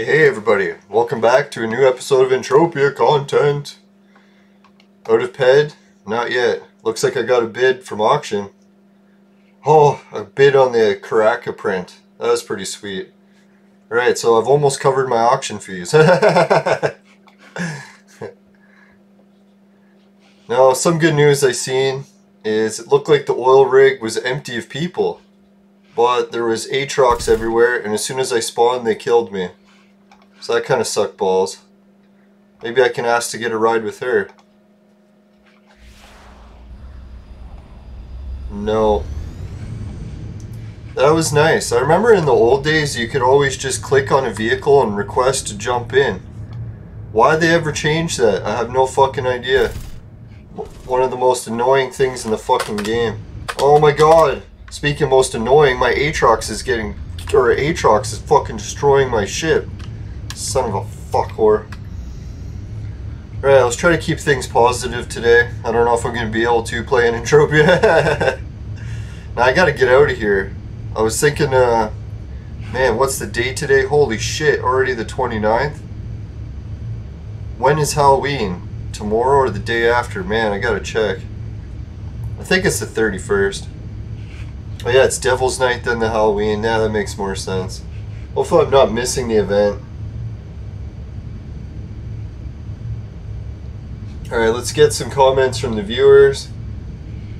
Hey everybody, welcome back to a new episode of Entropia content. Out of PED? Not yet. Looks like I got a bid from auction. Oh, a bid on the Karaka print. That was pretty sweet. Alright, so I've almost covered my auction fees. Now, some good news I seen is it looked like the oil rig was empty of people. But there was Aatrox everywhere, and as soon as I spawned, they killed me. So that kind of sucked balls. Maybe I can ask to get a ride with her. No. That was nice. I remember in the old days you could always just click on a vehicle and request to jump in. Why they ever changed that? I have no fucking idea. One of the most annoying things in the fucking game. Oh my god. Speaking of most annoying, my Aatrox is fucking destroying my ship. Son of a fuck whore. Alright, let's try to keep things positive today. I don't know if I'm going to be able to play an Entropia. Now I gotta get out of here. I was thinking, man, what's the date today? Holy shit, already the 29th? When is Halloween? Tomorrow or the day after? Man, I gotta check. I think it's the 31st. Oh yeah, it's Devil's Night, then the Halloween. Yeah, that makes more sense. Hopefully I'm not missing the event. Alright, let's get some comments from the viewers.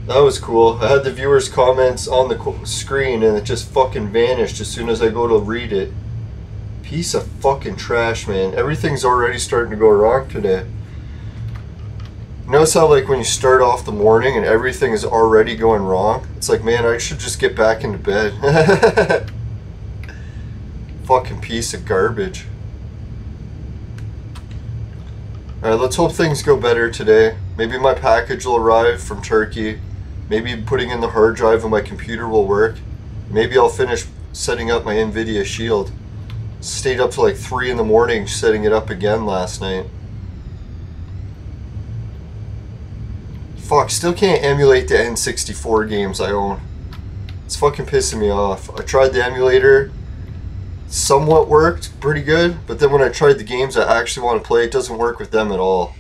That was cool. I had the viewers' comments on the screen and it just fucking vanished as soon as I go to read it. Piece of fucking trash, man. Everything's already starting to go wrong today. Notice how, like, when you start off the morning and everything is already going wrong? It's like, man, I should just get back into bed. Fucking piece of garbage. Alright, let's hope things go better today. Maybe my package will arrive from Turkey. Maybe putting in the hard drive on my computer will work. Maybe I'll finish setting up my NVIDIA Shield. Stayed up till like 3 in the morning setting it up again last night. Fuck, still can't emulate the N64 games I own. It's fucking pissing me off. I tried the emulator. Somewhat worked pretty good, but then when I tried the games I actually want to play, it doesn't work with them at all.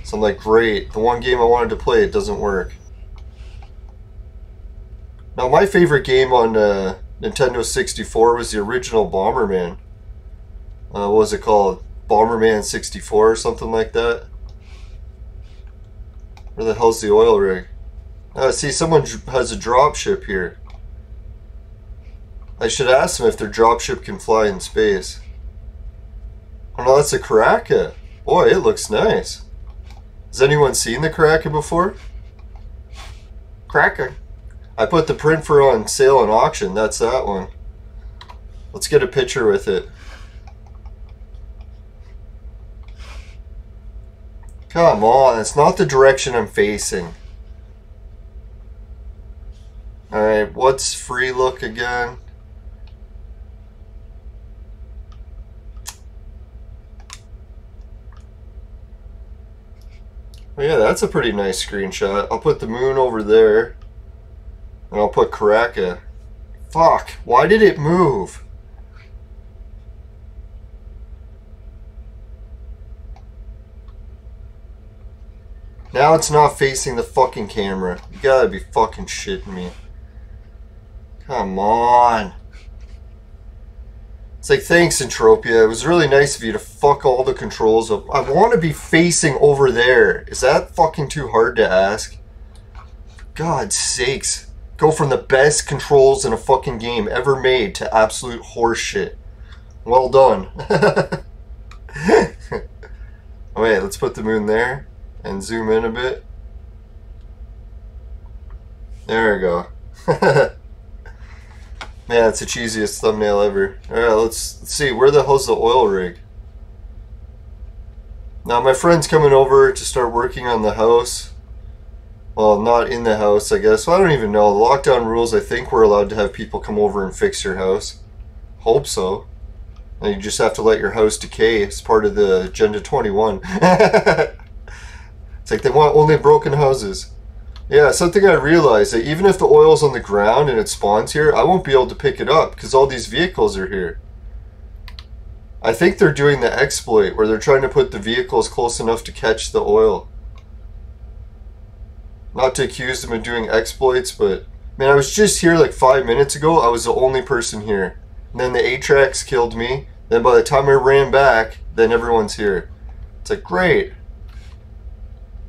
So I'm like, great, the one game I wanted to play, it doesn't work. Now my favorite game on Nintendo 64 was the original Bomberman. What was it called? Bomberman 64 or something like that? Where the hell's the oil rig? See, someone has a dropship here. I should ask them if their dropship can fly in space. Oh no, that's a Karaka. Boy, it looks nice. Has anyone seen the Karaka before? Karaka. I put the print for on sale on auction. That's that one. Let's get a picture with it. Come on, it's not the direction I'm facing. Alright, what's free look again? Oh yeah, that's a pretty nice screenshot. I'll put the moon over there. And I'll put Karaka. Fuck, why did it move? Now it's not facing the fucking camera. You gotta be fucking shitting me. Come on. It's like, thanks, Entropia. It was really nice of you to fuck all the controls up. I want to be facing over there. Is that fucking too hard to ask? For God's sakes. Go from the best controls in a fucking game ever made to absolute horseshit. Well done. Oh, wait, let's put the moon there and zoom in a bit. There we go. Man, it's the cheesiest thumbnail ever. Alright, let's see. Where the hell's the oil rig? Now, my friend's coming over to start working on the house. Well, not in the house, I guess. Well, I don't even know. The lockdown rules, I think we're allowed to have people come over and fix your house. Hope so. And you just have to let your house decay. It's part of the Agenda 21. It's like they want only broken houses. Yeah, something I realized, that even if the oil's on the ground and it spawns here, I won't be able to pick it up because all these vehicles are here. I think they're doing the exploit where they're trying to put the vehicles close enough to catch the oil. Not to accuse them of doing exploits, but man, I was just here like 5 minutes ago. I was the only person here. And then the Atrax killed me. Then by the time I ran back, then everyone's here. It's like, great.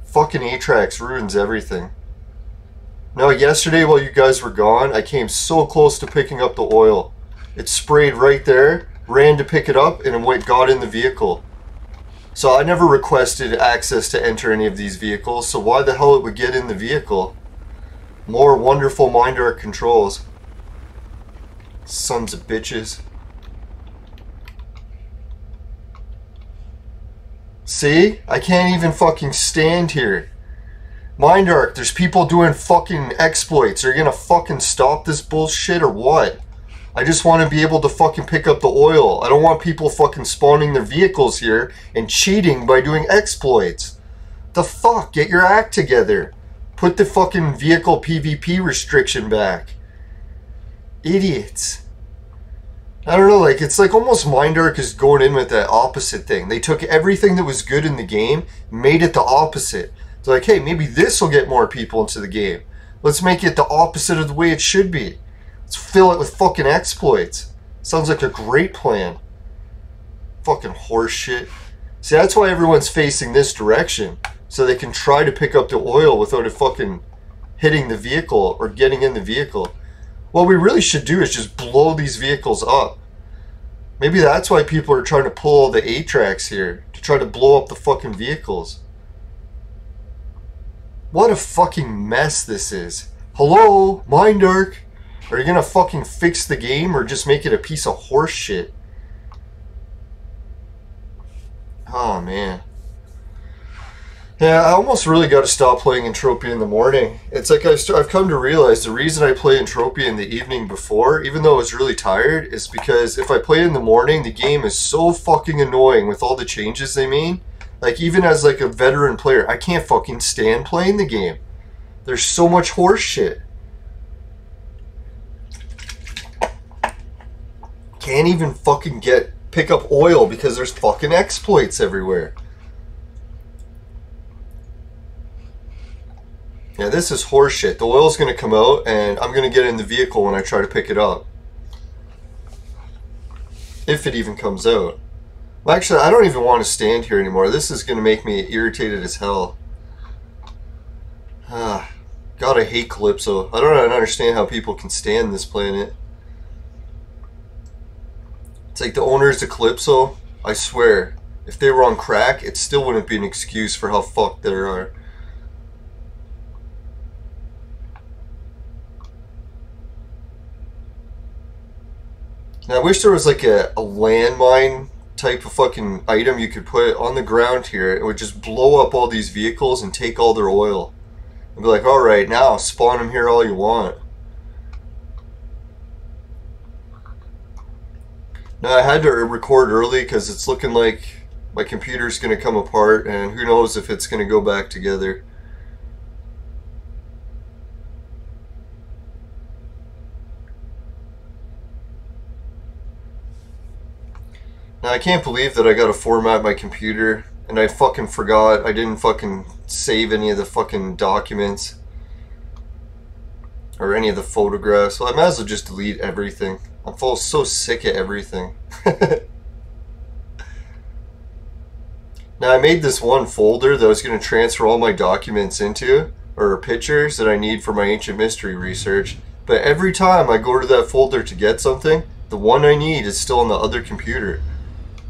Fucking Atrax ruins everything. No, yesterday while you guys were gone, I came so close to picking up the oil. It sprayed right there, ran to pick it up, and it got in the vehicle. So I never requested access to enter any of these vehicles, so why the hell it would get in the vehicle? More wonderful Mindark controls. Sons of bitches. See? I can't even fucking stand here. Mindark, there's people doing fucking exploits. Are you gonna fucking stop this bullshit or what? I just want to be able to fucking pick up the oil. I don't want people fucking spawning their vehicles here and cheating by doing exploits. The fuck? Get your act together. Put the fucking vehicle PvP restriction back. Idiots. I don't know, like, it's like almost Mindark is going in with that opposite thing. They took everything that was good in the game, made it the opposite. It's like, hey, maybe this will get more people into the game. Let's make it the opposite of the way it should be. Let's fill it with fucking exploits. Sounds like a great plan. Fucking horse shit. See, that's why everyone's facing this direction. So they can try to pick up the oil without it fucking hitting the vehicle or getting in the vehicle. What we really should do is just blow these vehicles up. Maybe that's why people are trying to pull all the Atrax here. To try to blow up the fucking vehicles. What a fucking mess this is. Hello, Mindark? Are you gonna fucking fix the game or just make it a piece of horse shit? Oh man. Yeah, I almost really got to stop playing Entropia in the morning. It's like I've come to realize the reason I play Entropia in the evening before, even though I was really tired, is because if I play in the morning, the game is so fucking annoying with all the changes they made. Like, even as like a veteran player, I can't fucking stand playing the game. There's so much horse shit. Can't even fucking pick up oil because there's fucking exploits everywhere. Yeah, this is horse shit. The oil's gonna come out and I'm gonna get in the vehicle when I try to pick it up. If it even comes out. Well, actually, I don't even want to stand here anymore. This is gonna make me irritated as hell. God, I hate Calypso. I don't understand how people can stand this planet. It's like the owners of Calypso, I swear, if they were on crack, it still wouldn't be an excuse for how fucked they are. Now, I wish there was like a landmine type of fucking item you could put on the ground here. It would just blow up all these vehicles and take all their oil. And be like, alright, now spawn them here all you want. Now, I had to record early because it's looking like my computer's going to come apart and who knows if it's going to go back together. Now, I can't believe that I got to format my computer and I fucking forgot. I didn't fucking save any of the fucking documents or any of the photographs. So I might as well just delete everything. I'm so sick of everything. Now, I made this one folder that I was going to transfer all my documents into, or pictures that I need for my ancient mystery research. But every time I go to that folder to get something, the one I need is still on the other computer.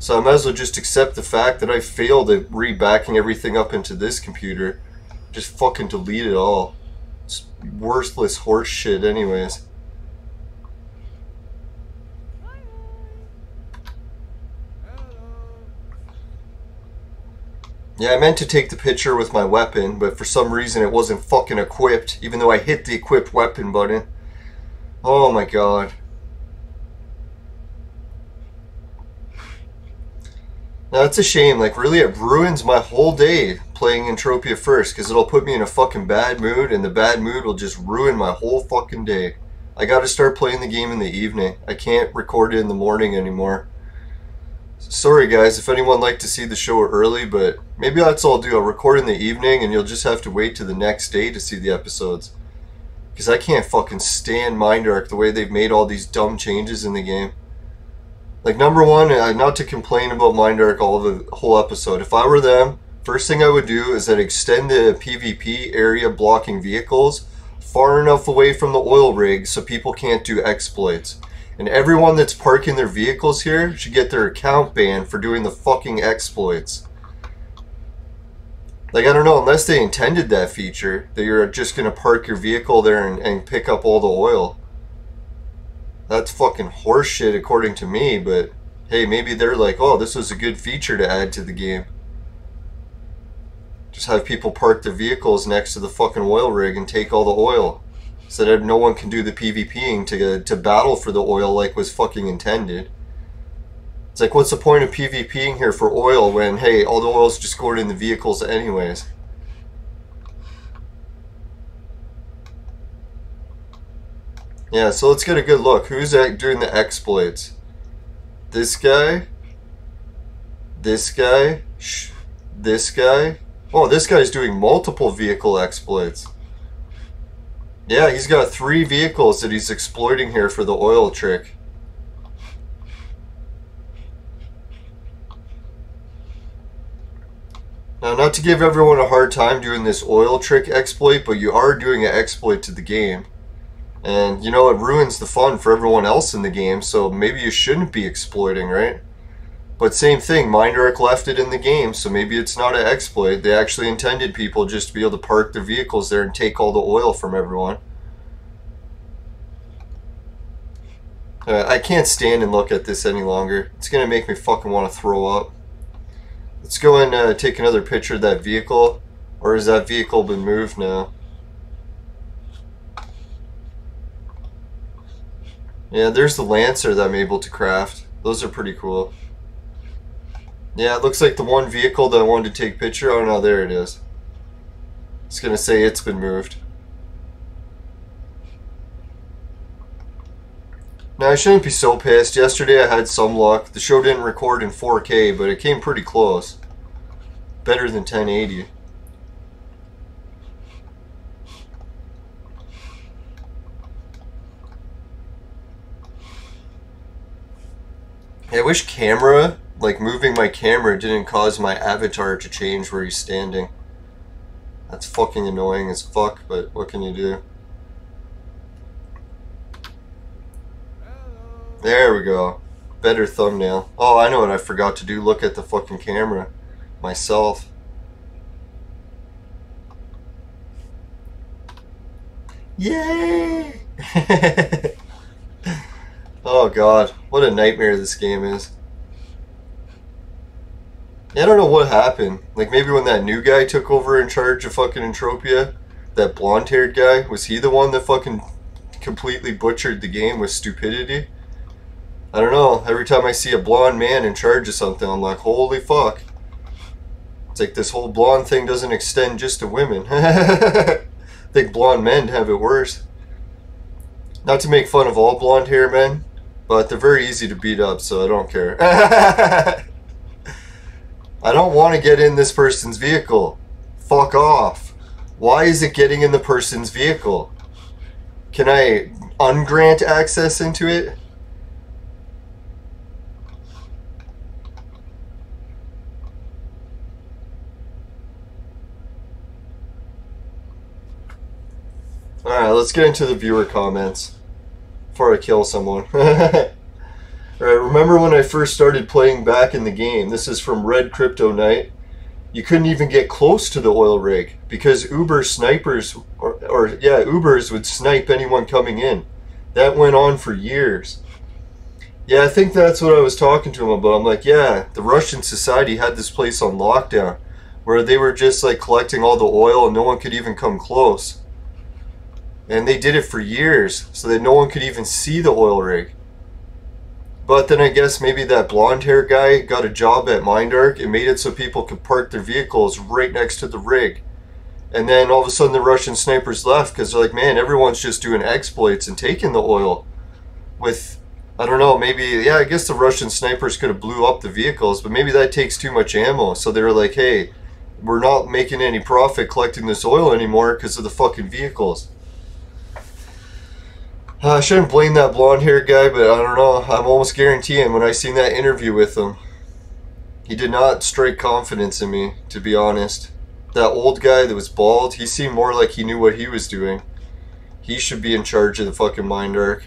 So I might as well just accept the fact that I failed at rebacking everything up into this computer. Just fucking delete it all. It's worthless horse shit anyways. Yeah, I meant to take the picture with my weapon, but for some reason it wasn't fucking equipped, even though I hit the equipped weapon button. Oh my god. Now, it's a shame, like, really it ruins my whole day playing Entropia first, because it'll put me in a fucking bad mood, and the bad mood will just ruin my whole fucking day. I gotta start playing the game in the evening. I can't record it in the morning anymore. Sorry guys, if anyone liked to see the show early, but maybe that's all I'll do. I'll record in the evening and you'll just have to wait to the next day to see the episodes. Because I can't fucking stand Mindark the way they've made all these dumb changes in the game. Like, number one, not to complain about Mindark all the whole episode. If I were them, first thing I would do is I'd extend the PvP area blocking vehicles far enough away from the oil rig so people can't do exploits. And everyone that's parking their vehicles here should get their account banned for doing the fucking exploits. Like, I don't know, unless they intended that feature, that you're just going to park your vehicle there and pick up all the oil. That's fucking horseshit according to me, but hey, maybe they're like, oh, this was a good feature to add to the game. Just have people park their vehicles next to the fucking oil rig and take all the oil. So that no one can do the PvPing to battle for the oil like was fucking intended. It's like, what's the point of PvPing here for oil when, hey, all the oil's just going in the vehicles anyways? Yeah, so let's get a good look. Who's doing the exploits? This guy? This guy? This guy? Oh, this guy's doing multiple vehicle exploits. Yeah, he's got 3 vehicles that he's exploiting here for the oil trick. Now, not to give everyone a hard time doing this oil trick exploit, but you are doing an exploit to the game. And, you know, it ruins the fun for everyone else in the game, so maybe you shouldn't be exploiting, right? But same thing, Mindark left it in the game, so maybe it's not an exploit. They actually intended people just to be able to park their vehicles there and take all the oil from everyone. I can't stand and look at this any longer. It's going to make me fucking want to throw up. Let's go and take another picture of that vehicle. Or has that vehicle been moved now? Yeah, there's the Lancer that I'm able to craft. Those are pretty cool. Yeah, it looks like the one vehicle that I wanted to take a picture. Oh no, there it is. It's going to say it's been moved. Now, I shouldn't be so pissed. Yesterday I had some luck. The show didn't record in 4K, but it came pretty close. Better than 1080. I wish camera, like moving my camera, didn't cause my avatar to change where he's standing. That's fucking annoying as fuck, but what can you do? There we go. Better thumbnail. Oh, I know what I forgot to do. Look at the fucking camera myself. Yay! Oh god, what a nightmare this game is. I don't know what happened. Like, maybe when that new guy took over in charge of fucking Entropia, that blonde-haired guy, was he the one that fucking completely butchered the game with stupidity? I don't know. Every time I see a blonde man in charge of something, I'm like, holy fuck. It's like this whole blonde thing doesn't extend just to women. I think blonde men have it worse. Not to make fun of all blonde hair men, but they're very easy to beat up, so I don't care. I don't want to get in this person's vehicle. Fuck off. Why is it getting in the person's vehicle? Can I ungrant access into it? Alright, let's get into the viewer comments before I kill someone. Alright, remember when I first started playing back in the game? This is from Red Crypto Knight. You couldn't even get close to the oil rig because Uber snipers, Ubers would snipe anyone coming in. That went on for years. Yeah, I think that's what I was talking to him about. I'm like, yeah, the Russian society had this place on lockdown where they were just like collecting all the oil and no one could even come close. And they did it for years so that no one could even see the oil rig. But then I guess maybe that blonde hair guy got a job at Mindark and made it so people could park their vehicles right next to the rig. And then all of a sudden the Russian snipers left because they're like, man, everyone's just doing exploits and taking the oil with I don't know, maybe, yeah, I guess the Russian snipers could have blew up the vehicles, but maybe that takes too much ammo. So they were like, hey, we're not making any profit collecting this oil anymore because of the fucking vehicles. I shouldn't blame that blonde-haired guy, but I don't know. I'm almost guaranteeing when I seen that interview with him, he did not strike confidence in me, to be honest. That old guy that was bald, he seemed more like he knew what he was doing. He should be in charge of the fucking Mind Arc.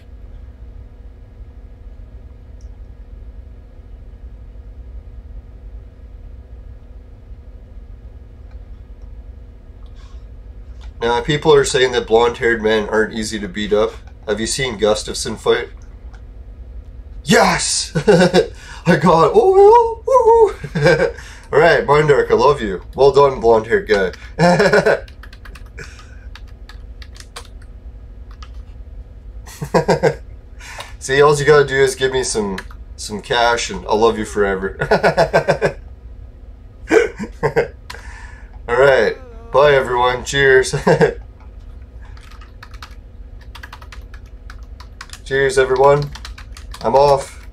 Now, people are saying that blonde-haired men aren't easy to beat up. Have you seen Gustafsson fight? Yes! I got oil! Woo! Alright, Mind Arc, I love you. Well done, blonde-haired guy. See, all you gotta do is give me some cash and I'll love you forever. Alright. Bye everyone. Cheers. Cheers everyone. I'm off.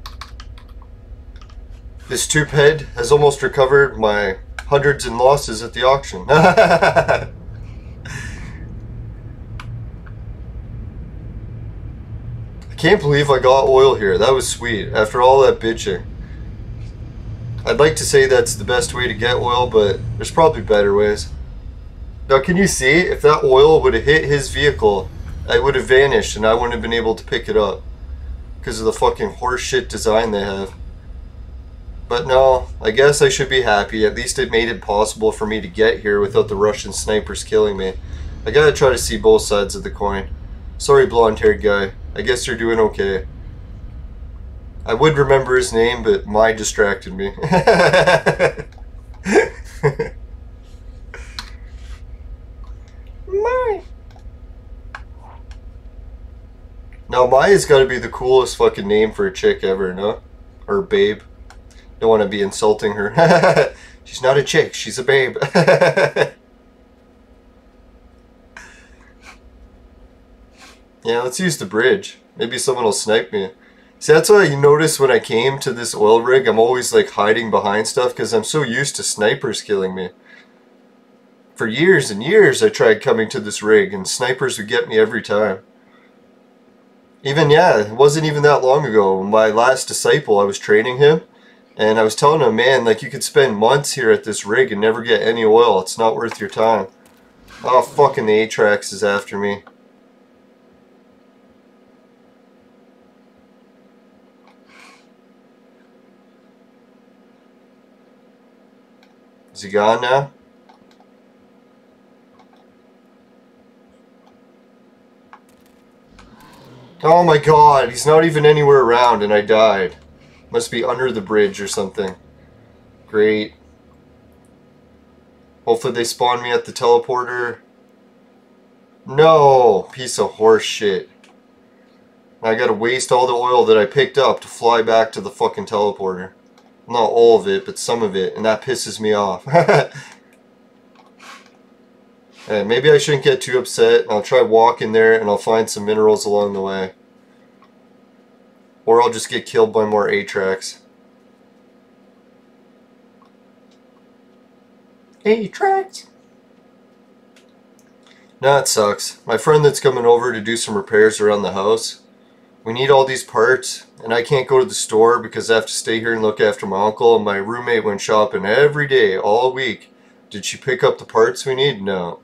This tube head has almost recovered my hundreds in losses at the auction. I can't believe I got oil here. That was sweet. After all that bitching. I'd like to say that's the best way to get oil, but there's probably better ways. Now, can you see? If that oil would have hit his vehicle, it would have vanished and I wouldn't have been able to pick it up. Because of the fucking horseshit design they have. But no, I guess I should be happy. At least it made it possible for me to get here without the Russian snipers killing me. I gotta try to see both sides of the coin. Sorry, blonde-haired guy. I guess you're doing okay. I would remember his name, but my distracted me. My. Now, Maya's gotta be the coolest fucking name for a chick ever, no? Or babe. Don't want to be insulting her. She's not a chick, she's a babe. Yeah, let's use the bridge. Maybe someone will snipe me. See, that's what I noticed when I came to this oil rig. I'm always like hiding behind stuff because I'm so used to snipers killing me. For years and years I tried coming to this rig and snipers would get me every time. Even, yeah, it wasn't even that long ago. My last disciple, I was training him. And I was telling him, man, like you could spend months here at this rig and never get any oil. It's not worth your time. Oh, fucking the Atrax is after me. Is he gone now? Oh my god, he's not even anywhere around and I died. Must be under the bridge or something. Great. Hopefully they spawn me at the teleporter. No! Piece of horse shit. I gotta waste all the oil that I picked up to fly back to the fucking teleporter. Not all of it, but some of it, and that pisses me off. And maybe I shouldn't get too upset. I'll try walking there and I'll find some minerals along the way. Or I'll just get killed by more Atrax. Atrax! Nah, it sucks. My friend that's coming over to do some repairs around the house, we need all these parts, and I can't go to the store because I have to stay here and look after my uncle, and my roommate went shopping every day, all week. Did she pick up the parts we need? No.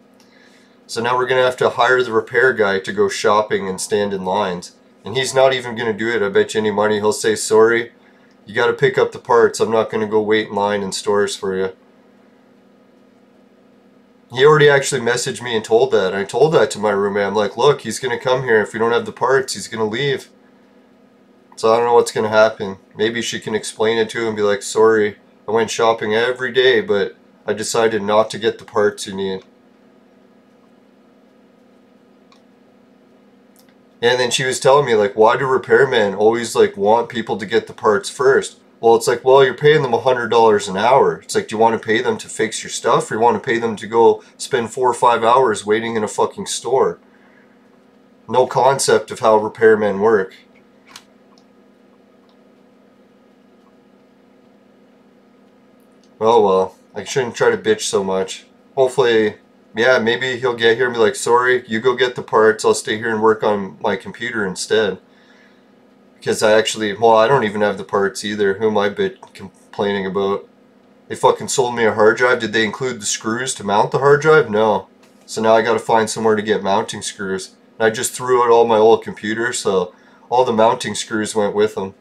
So now we're going to have to hire the repair guy to go shopping and stand in lines. And he's not even going to do it. I bet you any money he'll say, sorry, you got to pick up the parts. I'm not going to go wait in line in stores for you. He already actually messaged me and told that. I told that to my roommate. I'm like, look, he's going to come here. If we don't have the parts, he's going to leave. So I don't know what's going to happen. Maybe she can explain it to him and be like, sorry, I went shopping every day, but I decided not to get the parts you need. And then she was telling me, like, why do repairmen always, like, want people to get the parts first? Well, it's like, well, you're paying them $100 an hour. It's like, do you want to pay them to fix your stuff, or you want to pay them to go spend 4 or 5 hours waiting in a fucking store? No concept of how repairmen work. Oh well, I shouldn't try to bitch so much. Hopefully, yeah, maybe he'll get here and be like, sorry, you go get the parts, I'll stay here and work on my computer instead. Because I actually, well, I don't even have the parts either. Who am I complaining about? They fucking sold me a hard drive. Did they include the screws to mount the hard drive? No. So now I gotta find somewhere to get mounting screws. And I just threw out all my old computers, so all the mounting screws went with them.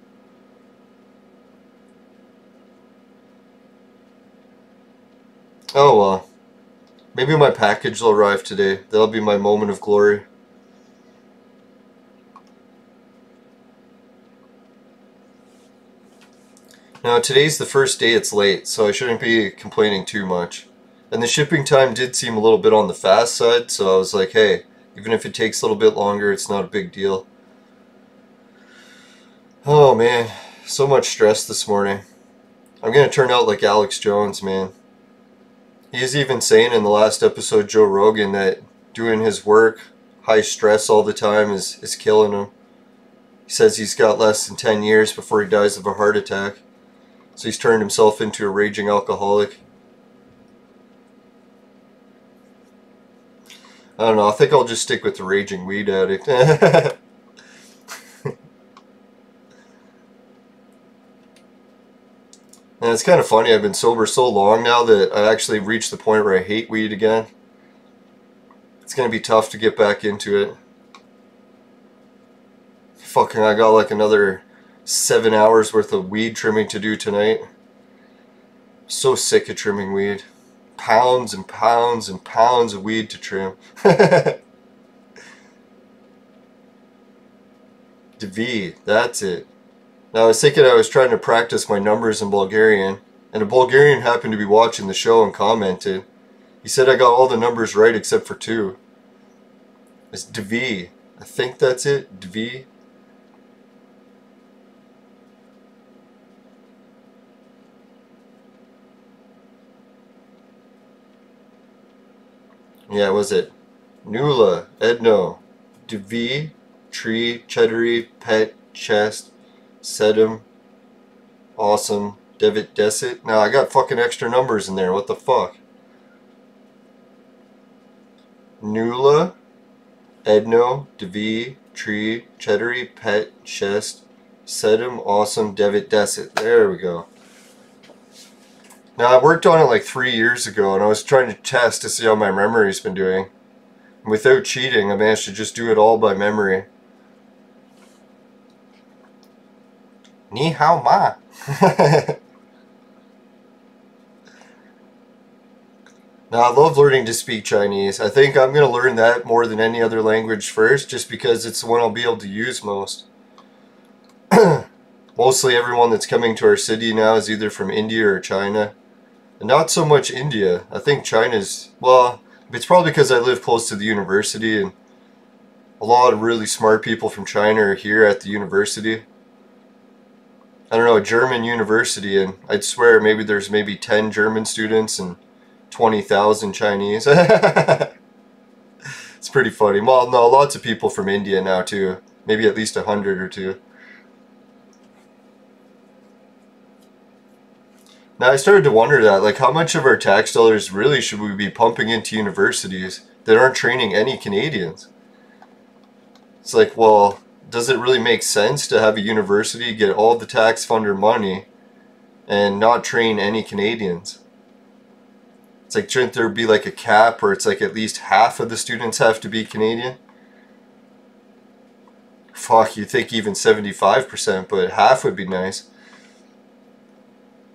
Oh well. Maybe my package will arrive today. That'll be my moment of glory. Now today's the first day it's late, so I shouldn't be complaining too much. And the shipping time did seem a little bit on the fast side, so I was like, hey, even if it takes a little bit longer, it's not a big deal. Oh man, so much stress this morning. I'm gonna turn out like Alex Jones, man. He's even saying in the last episode, Joe Rogan, that doing his work, high stress all the time is killing him. He says he's got less than 10 years before he dies of a heart attack. So he's turned himself into a raging alcoholic. I don't know, I think I'll just stick with the raging weed addict. And it's kind of funny, I've been sober so long now that I actually reached the point where I hate weed again. It's going to be tough to get back into it. Fucking, I got like another 7 hours worth of weed trimming to do tonight. So sick of trimming weed. Pounds and pounds and pounds of weed to trim. Dvi, that's it. Now I was thinking I was trying to practice my numbers in Bulgarian, and a Bulgarian happened to be watching the show and commented. He said I got all the numbers right except for 2. It's Dvi. I think that's it. Dvi. Yeah, was it? Nula, Edno, Dvi, Tree, Cheddary, Pet, Chest, Sedum, Awesome, Devitt, Desit. Now I got fucking extra numbers in there, what the fuck? Nula, Edno, Dvi, Tree, Cheddary, Pet, Chest, Sedum, Awesome, Devitt, Desit. There we go. Now I worked on it like 3 years ago and I was trying to test to see how my memory's been doing. And without cheating, I managed to just do it all by memory. Ni hao ma. Now I love learning to speak Chinese. I think I'm going to learn that more than any other language first, just because it's the one I'll be able to use most. Mostly everyone that's coming to our city now is either from India or China. And not so much India. I think China's, well, it's probably because I live close to the university and a lot of really smart people from China are here at the university. I don't know, a German university, and I'd swear maybe there's maybe 10 German students and 20,000 Chinese. It's pretty funny. Well, no, lots of people from India now too. Maybe at least 100 or 2. Now I started to wonder that, like, how much of our tax dollars really should we be pumping into universities that aren't training any Canadians? It's like, well, does it really make sense to have a university get all the tax funder money and not train any Canadians? It's like, shouldn't there be like a cap where it's like at least half of the students have to be Canadian? Fuck, you think even 75%, but half would be nice.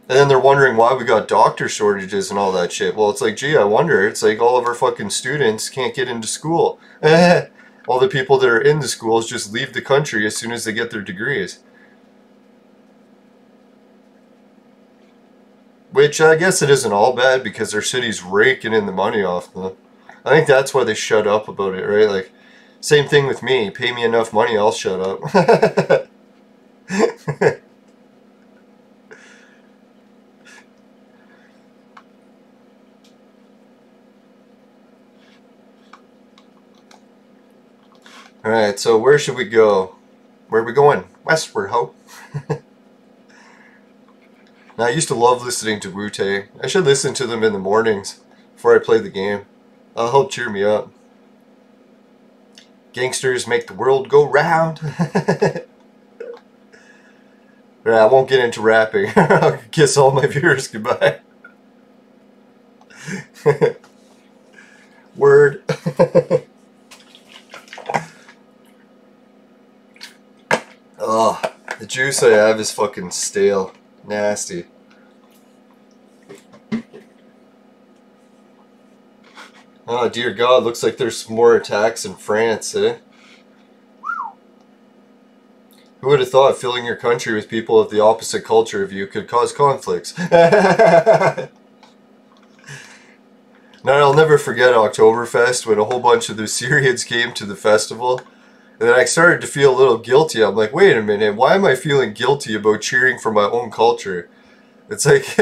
And then they're wondering why we got doctor shortages and all that shit. Well, it's like, gee, I wonder. It's like all of our fucking students can't get into school. All the people that are in the schools just leave the country as soon as they get their degrees. Which I guess it isn't all bad because their city's raking in the money off them. I think that's why they shut up about it, right? Like, same thing with me. Pay me enough money, I'll shut up. Alright, so where should we go? Where are we going? Westward, ho. Now, I used to love listening to Wu-Tang. I should listen to them in the mornings before I play the game. That'll help cheer me up. Gangsters make the world go round. I won't get into rapping. I'll kiss all my viewers goodbye. Word. Oh, the juice I have is fucking stale. Nasty. Oh dear God, looks like there's more attacks in France, eh? Who would have thought filling your country with people of the opposite culture of you could cause conflicts? Now, I'll never forget Oktoberfest when a whole bunch of the Syrians came to the festival. And then I started to feel a little guilty. I'm like, wait a minute, why am I feeling guilty about cheering for my own culture? It's like,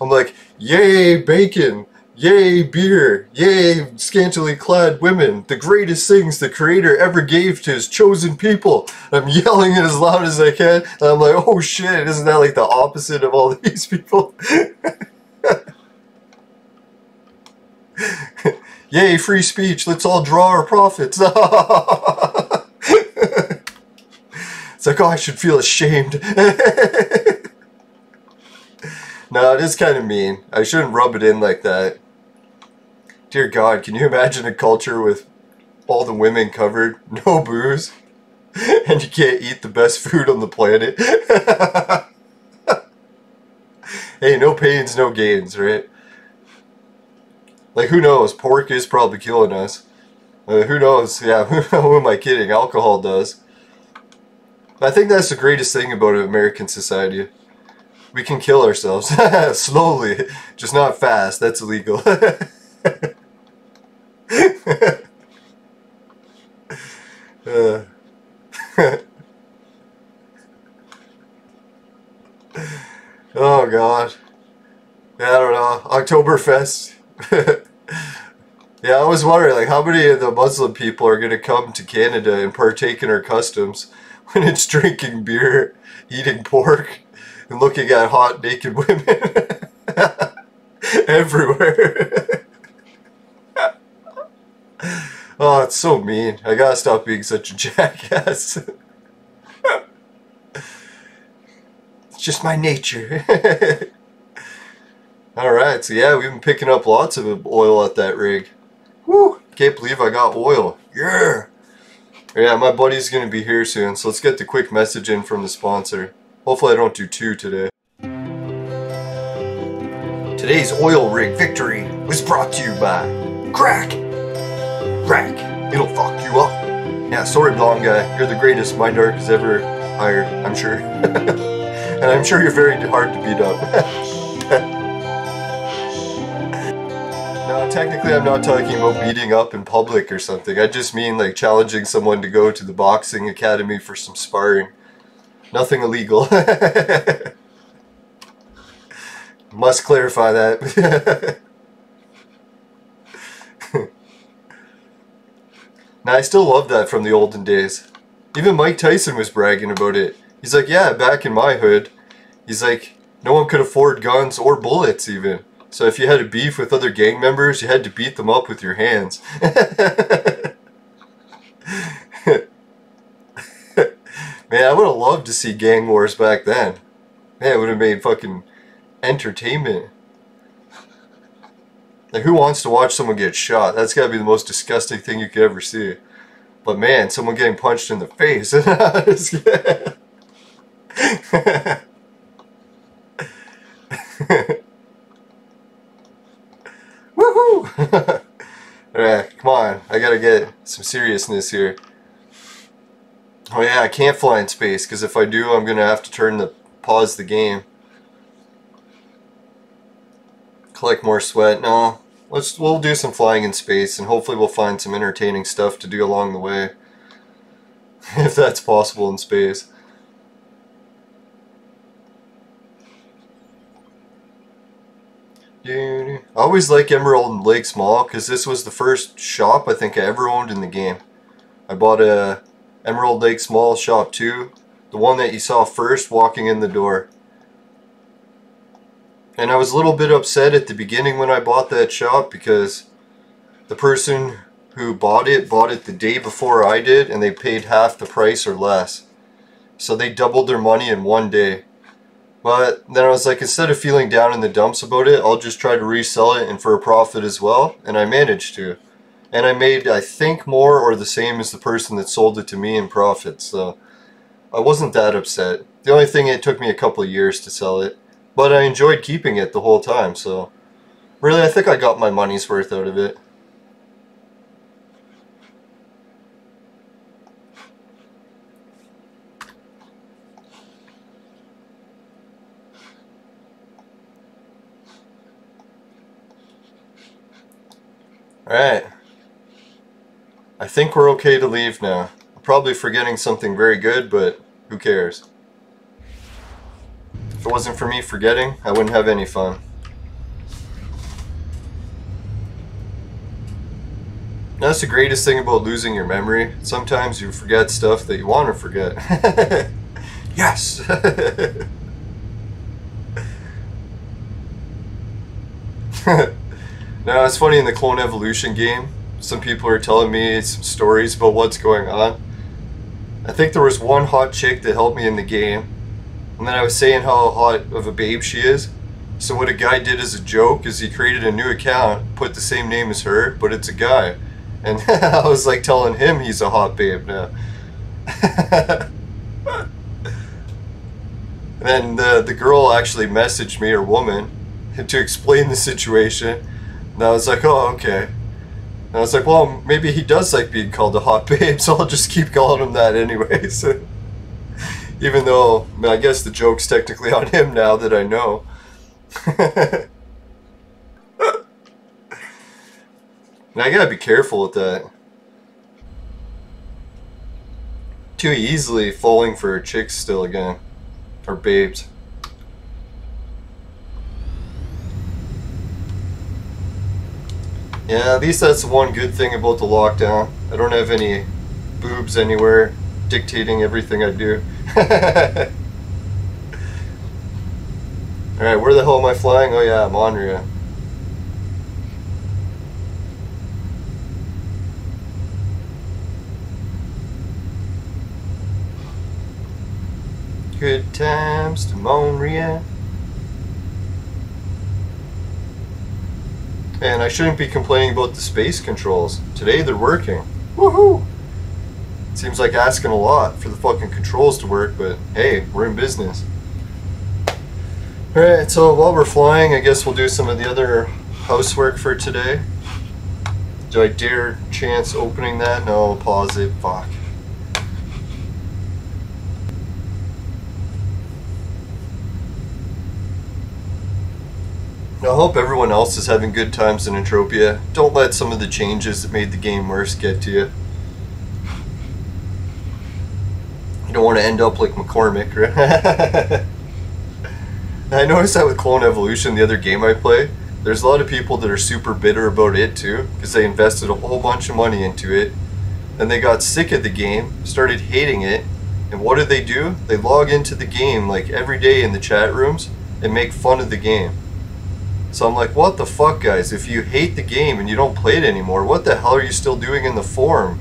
I'm like, yay bacon, yay beer, yay scantily clad women, the greatest things the creator ever gave to his chosen people. I'm yelling it as loud as I can, and I'm like, oh shit, isn't that like the opposite of all these people? Yay, free speech, let's all draw our profits. It's like, oh, I should feel ashamed. No, it is kind of mean. I shouldn't rub it in like that. Dear God, can you imagine a culture with all the women covered, no booze, and you can't eat the best food on the planet? Hey, no pains, no gains, right? Like, who knows? Pork is probably killing us. Who knows? Yeah, who am I kidding? Alcohol does. I think that's the greatest thing about American society. We can kill ourselves. Slowly. Just not fast. That's illegal. Oh God. Yeah, I don't know. Oktoberfest. Yeah, I was wondering, like, how many of the Muslim people are going to come to Canada and partake in our customs when it's drinking beer, eating pork, and looking at hot naked women everywhere. Oh, it's so mean. I gotta stop being such a jackass. It's just my nature. Alright, so yeah, we've been picking up lots of oil at that rig. Woo! Can't believe I got oil. Yeah! Yeah, my buddy's gonna be here soon, so let's get the quick message in from the sponsor. Hopefully I don't do two today. Today's oil rig victory was brought to you by Crack! Crack! It'll fuck you up. Yeah, sorry blonde guy, you're the greatest my dark has ever hired, I'm sure. And I'm sure you're very hard to beat up. No, technically I'm not talking about beating up in public or something. I just mean like challenging someone to go to the boxing academy for some sparring. Nothing illegal. Must clarify that. Now I still love that from the olden days. Even Mike Tyson was bragging about it. He's like, yeah, back in my hood, he's like, no one could afford guns or bullets even. So if you had a beef with other gang members, you had to beat them up with your hands. Man, I would have loved to see gang wars back then. Man, it would have made fucking entertainment. Like, who wants to watch someone get shot? That's gotta be the most disgusting thing you could ever see. But man, someone getting punched in the face. Woohoo! Alright, come on. I gotta get some seriousness here. Oh yeah, I can't fly in space, because if I do, I'm gonna have to pause the game. Collect more sweat. No, we'll do some flying in space, and hopefully we'll find some entertaining stuff to do along the way. If that's possible in space. I always like Emerald Lake Mall because this was the first shop I think I ever owned in the game. I bought a Emerald Lake Mall shop 2, the one that you saw first walking in the door. And I was a little bit upset at the beginning when I bought that shop because the person who bought it the day before I did, and they paid half the price or less. So they doubled their money in one day. But then I was like, instead of feeling down in the dumps about it, I'll just try to resell it and for a profit as well. And I managed to. And I made, I think, more or the same as the person that sold it to me in profit. So I wasn't that upset. The only thing, it took me a couple of years to sell it. But I enjoyed keeping it the whole time. So really, I think I got my money's worth out of it. Alright, I think we're okay to leave now. I'm probably forgetting something very good, but who cares? If it wasn't for me forgetting, I wouldn't have any fun. That's the greatest thing about losing your memory. Sometimes you forget stuff that you want to forget. Yes! Now, it's funny, in the Clone Evolution game, some people are telling me some stories about what's going on. I think there was one hot chick that helped me in the game, and then I was saying how hot of a babe she is. So what a guy did as a joke is he created a new account, put the same name as her, but it's a guy. And I was like telling him he's a hot babe now. And then the girl actually messaged me, or woman, to explain the situation. And I was like, oh, okay. And I was like, well, maybe he does like being called a hot babe, so I'll just keep calling him that anyways. Even though, I mean, I guess the joke's technically on him now that I know. And I gotta be careful with that. Too easily falling for chicks still again. Or babes. Yeah, at least that's the one good thing about the lockdown. I don't have any boobs anywhere dictating everything I do. Alright, where the hell am I flying? Oh yeah, I'm on here. Good times to Monria. And I shouldn't be complaining about the space controls. Today they're working. Woohoo! Seems like asking a lot for the fucking controls to work, but hey, we're in business. Alright, so while we're flying, I guess we'll do some of the other housework for today. Do I dare chance opening that? No, pause it. Fuck. I hope everyone else is having good times in Entropia. Don't let some of the changes that made the game worse get to you. You don't want to end up like McCormick, right? I noticed that with Clone Evolution, the other game I play, there's a lot of people that are super bitter about it too, because they invested a whole bunch of money into it, then they got sick of the game, started hating it, and what do? They log into the game like every day in the chat rooms and make fun of the game. So I'm like, what the fuck, guys? If you hate the game and you don't play it anymore, what the hell are you still doing in the forum?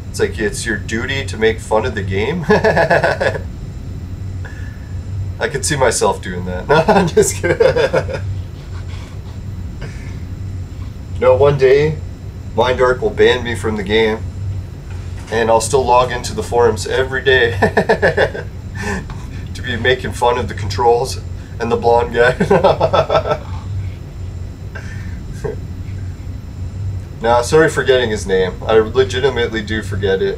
It's like, it's your duty to make fun of the game? I could see myself doing that. No, I'm just kidding. No, one day, MindArk will ban me from the game, and I'll still log into the forums every day to be making fun of the controls and the blonde guy. Nah, sorry for forgetting his name. I legitimately do forget it.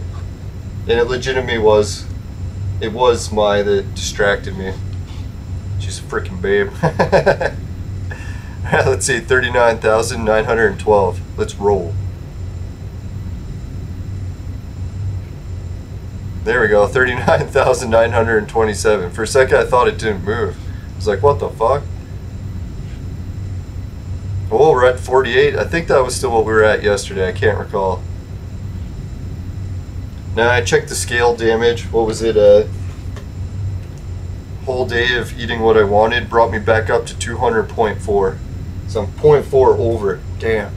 And it legitimately was, it was Mai that distracted me. She's a freaking babe. Let's see, 39,912. Let's roll. There we go, 39,927. For a second I thought it didn't move. I was like, what the fuck? Oh, we're at 48. I think that was still what we were at yesterday. I can't recall. Now I checked the scale damage. What was it? whole day of eating what I wanted brought me back up to 200.4. So I'm 0.4 over. Damn.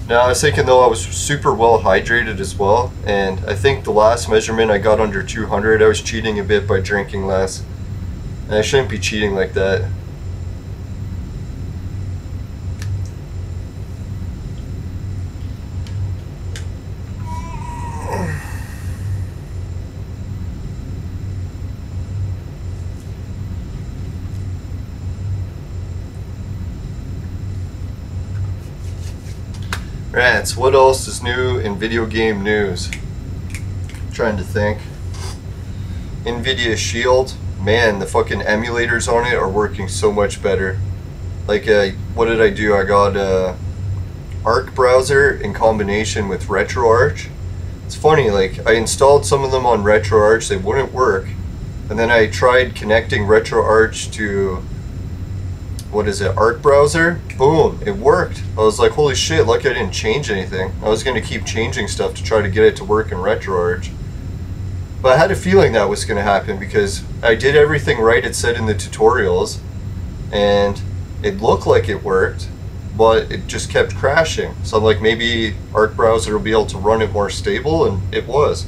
Now I was thinking though I was super well hydrated as well, and I think the last measurement I got under 200. I was cheating a bit by drinking less. And I shouldn't be cheating like that. Right, so what else is new in video game news? I'm trying to think. NVIDIA Shield, man, the fucking emulators on it are working so much better. Like, what did I do? I got Arc browser in combination with RetroArch. It's funny, like, I installed some of them on RetroArch, they wouldn't work. And then I tried connecting RetroArch to, what is it, Arc browser? Boom, it worked. I was like, holy shit, lucky I didn't change anything. I was going to keep changing stuff to try to get it to work in RetroArch. But I had a feeling that was going to happen because I did everything right it said in the tutorials, and it looked like it worked, but it just kept crashing. So I'm like, maybe Arc browser will be able to run it more stable, and it was.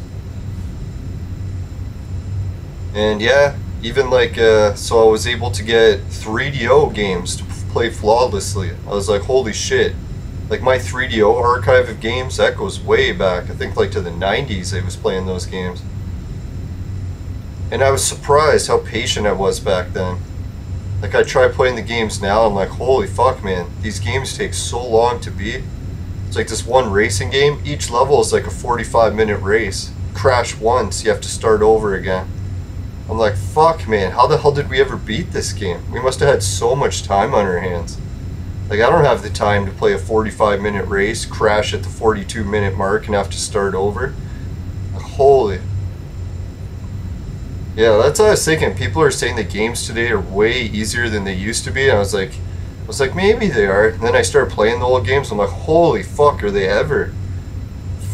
And yeah, even like, so I was able to get 3DO games to play flawlessly. I was like, holy shit. Like my 3DO archive of games, that goes way back. I think like to the 90s I was playing those games. And I was surprised how patient I was back then. Like I try playing the games now, I'm like, holy fuck man, these games take so long to beat. It's like this one racing game, each level is like a 45-minute race. Crash once, you have to start over again. I'm like, fuck man, how the hell did we ever beat this game? We must have had so much time on our hands. Like, I don't have the time to play a 45-minute race, crash at the 42-minute mark, and have to start over. Like, holy. Yeah, that's what I was thinking. People are saying the games today are way easier than they used to be, and I was like, maybe they are. And then I started playing the old games, I'm like, holy fuck, are they ever?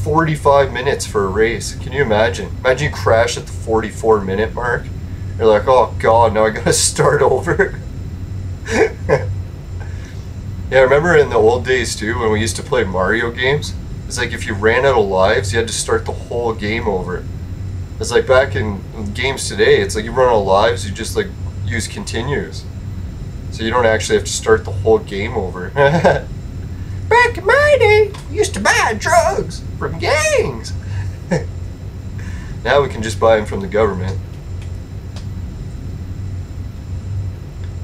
45 minutes for a race. Can you imagine? Imagine you crash at the 44-minute mark. You're like, oh god, now I gotta start over. Yeah, I remember in the old days too, when we used to play Mario games, it's like if you ran out of lives, you had to start the whole game over. It's like back in games today, it's like you run out of lives, you just like use continues. So you don't actually have to start the whole game over. Back in my day, we used to buy drugs from gangs. Now we can just buy them from the government.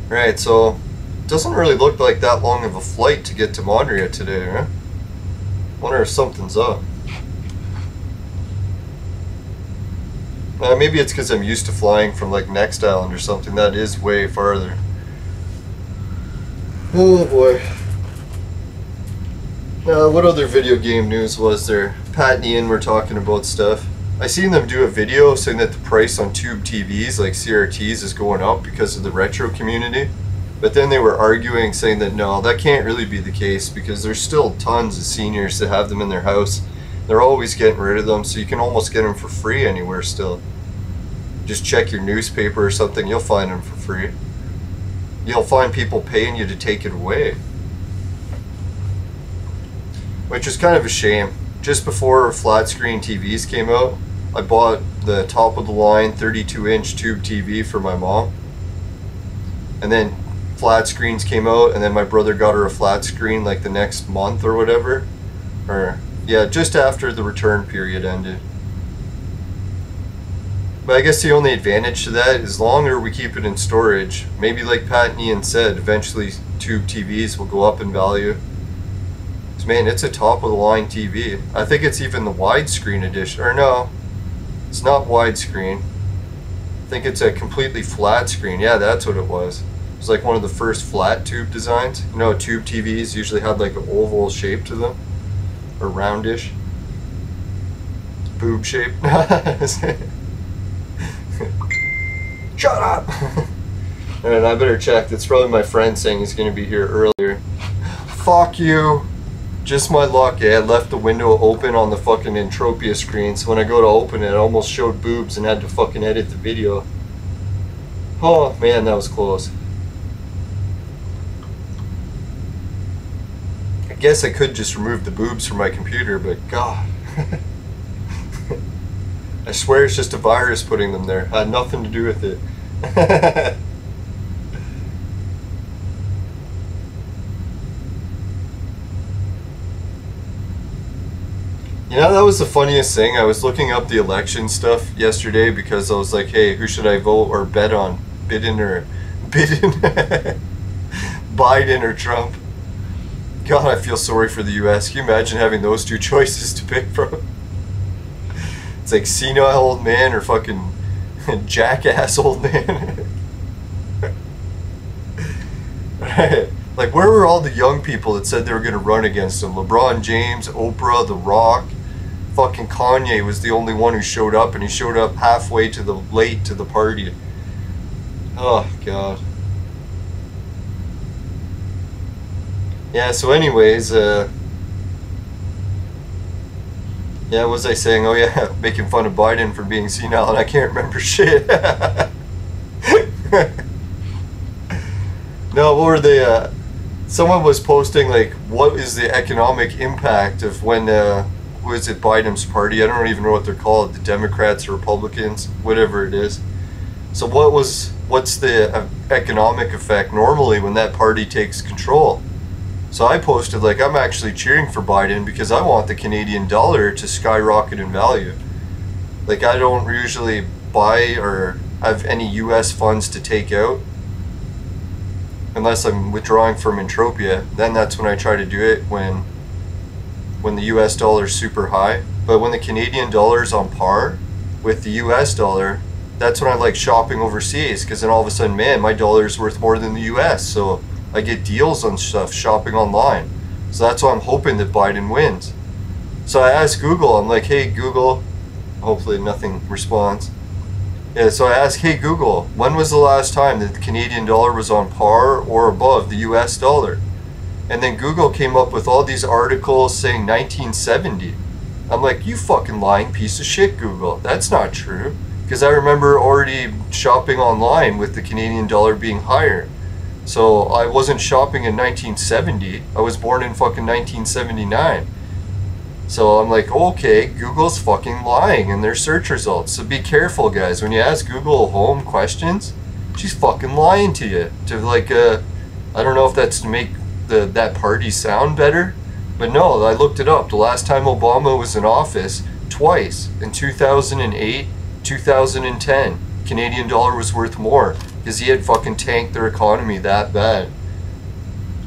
Right, so it doesn't really look like that long of a flight to get to Mondria today, huh? Wonder if something's up. Maybe it's because I'm used to flying from like Next Island or something. That is way farther. Oh boy. What other video game news was there? Pat and Ian were talking about stuff. I seen them do a video saying that the price on tube TVs, like CRTs, is going up because of the retro community. But then they were arguing, saying that no, that can't really be the case because there's still tons of seniors that have them in their house. They're always getting rid of them, so you can almost get them for free anywhere still. Just check your newspaper or something, you'll find them for free. You'll find people paying you to take it away. Which is kind of a shame. Just before flat screen TVs came out, I bought the top of the line 32-inch tube TV for my mom. And then flat screens came out, and then my brother got her a flat screen like the next month or whatever. Or, yeah, just after the return period ended. But I guess the only advantage to that is the longer we keep it in storage, maybe like Pat and Ian said, eventually tube TVs will go up in value. Man, it's a top-of-the-line TV. I think it's even the widescreen edition. Or no, it's not widescreen. I think it's a completely flat screen. Yeah, that's what it was. It was like one of the first flat tube designs. You know, tube TVs usually had like an oval shape to them. Or roundish. Boob shape. Shut up! And I better check. That's probably my friend saying he's going to be here earlier. Fuck you! Just my luck, yeah, I left the window open on the fucking Entropia screen, so when I go to open it, I almost showed boobs and had to fucking edit the video. Oh man, that was close. I guess I could just remove the boobs from my computer, but God. I swear it's just a virus putting them there. I had nothing to do with it. You know, that was the funniest thing. I was looking up the election stuff yesterday because I was like, hey, who should I vote or bet on? Biden or Trump? God, I feel sorry for the US. Can you imagine having those two choices to pick from? It's like senile old man or fucking jackass old man. Right. Like, where were all the young people that said they were going to run against him? LeBron James, Oprah, The Rock. Fucking Kanye was the only one who showed up, and he showed up halfway to the late to the party. Oh, God. Yeah, so anyways, yeah, what was I saying? Oh yeah, making fun of Biden for being senile, and I can't remember shit. No, what were they, someone was posting, like, what is the economic impact of when, who is it, Biden's party? I don't even know what they're called, the Democrats or Republicans, whatever it is. So what's the economic effect normally when that party takes control? So I posted, like, I'm actually cheering for Biden because I want the Canadian dollar to skyrocket in value. Like, I don't usually buy or have any US funds to take out unless I'm withdrawing from Entropia. Then that's when I try to do it, when the US dollar is super high. But when the Canadian dollar is on par with the US dollar, that's when I like shopping overseas, because then all of a sudden, man, my dollar is worth more than the US. So I get deals on stuff shopping online. So that's why I'm hoping that Biden wins. So I asked Google, I'm like, hey Google, hopefully nothing responds. Yeah, so I asked, hey Google, when was the last time that the Canadian dollar was on par or above the US dollar? And then Google came up with all these articles saying 1970. I'm like, you fucking lying piece of shit, Google. That's not true. Because I remember already shopping online with the Canadian dollar being higher. So I wasn't shopping in 1970. I was born in fucking 1979. So I'm like, okay, Google's fucking lying in their search results. So be careful, guys. When you ask Google home questions, she's fucking lying to you. To like, I don't know if that's to make that party sound better, but no, I looked it up. The last time Obama was in office, twice, in 2008, 2010, Canadian dollar was worth more. Because he had fucking tanked their economy that bad.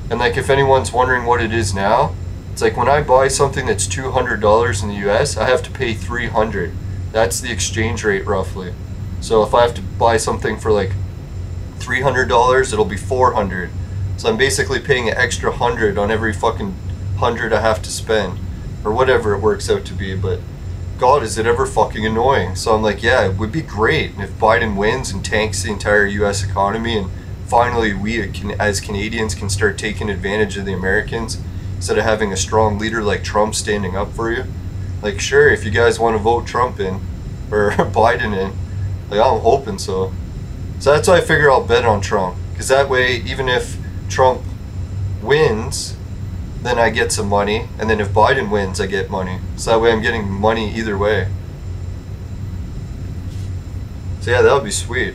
And like, if anyone's wondering what it is now, it's like when I buy something that's $200 in the US, I have to pay $300. That's the exchange rate roughly. So if I have to buy something for like $300, it'll be $400. So I'm basically paying an extra $100 on every fucking $100 I have to spend, or whatever it works out to be. But God, is it ever fucking annoying. So I'm like, yeah, it would be great if Biden wins and tanks the entire US economy, and finally we as Canadians can start taking advantage of the Americans instead of having a strong leader like Trump standing up for you. Like, sure, if you guys want to vote Trump in, or Biden in, like, I'm hoping so. So that's why I figure I'll bet on Trump, because that way, even if Trump wins, then I get some money, and then if Biden wins, I get money. So that way I'm getting money either way. So yeah, that would be sweet.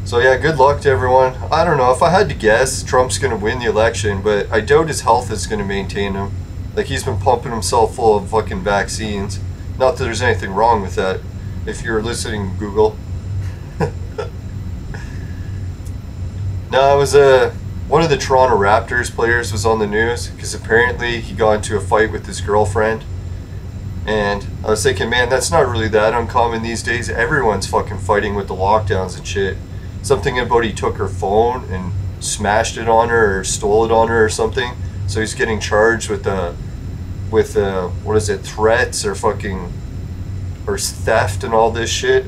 So yeah, good luck to everyone. I don't know, if I had to guess, Trump's going to win the election, but I doubt his health is going to maintain him. Like, he's been pumping himself full of fucking vaccines. Not that there's anything wrong with that, if you're listening, Google. No, it was one of the Toronto Raptors players was on the news because apparently he got into a fight with his girlfriend. And I was thinking, man, that's not really that uncommon these days. Everyone's fucking fighting with the lockdowns and shit. Something about he took her phone and smashed it on her or stole it on her or something. So he's getting charged with what is it, threats or theft and all this shit.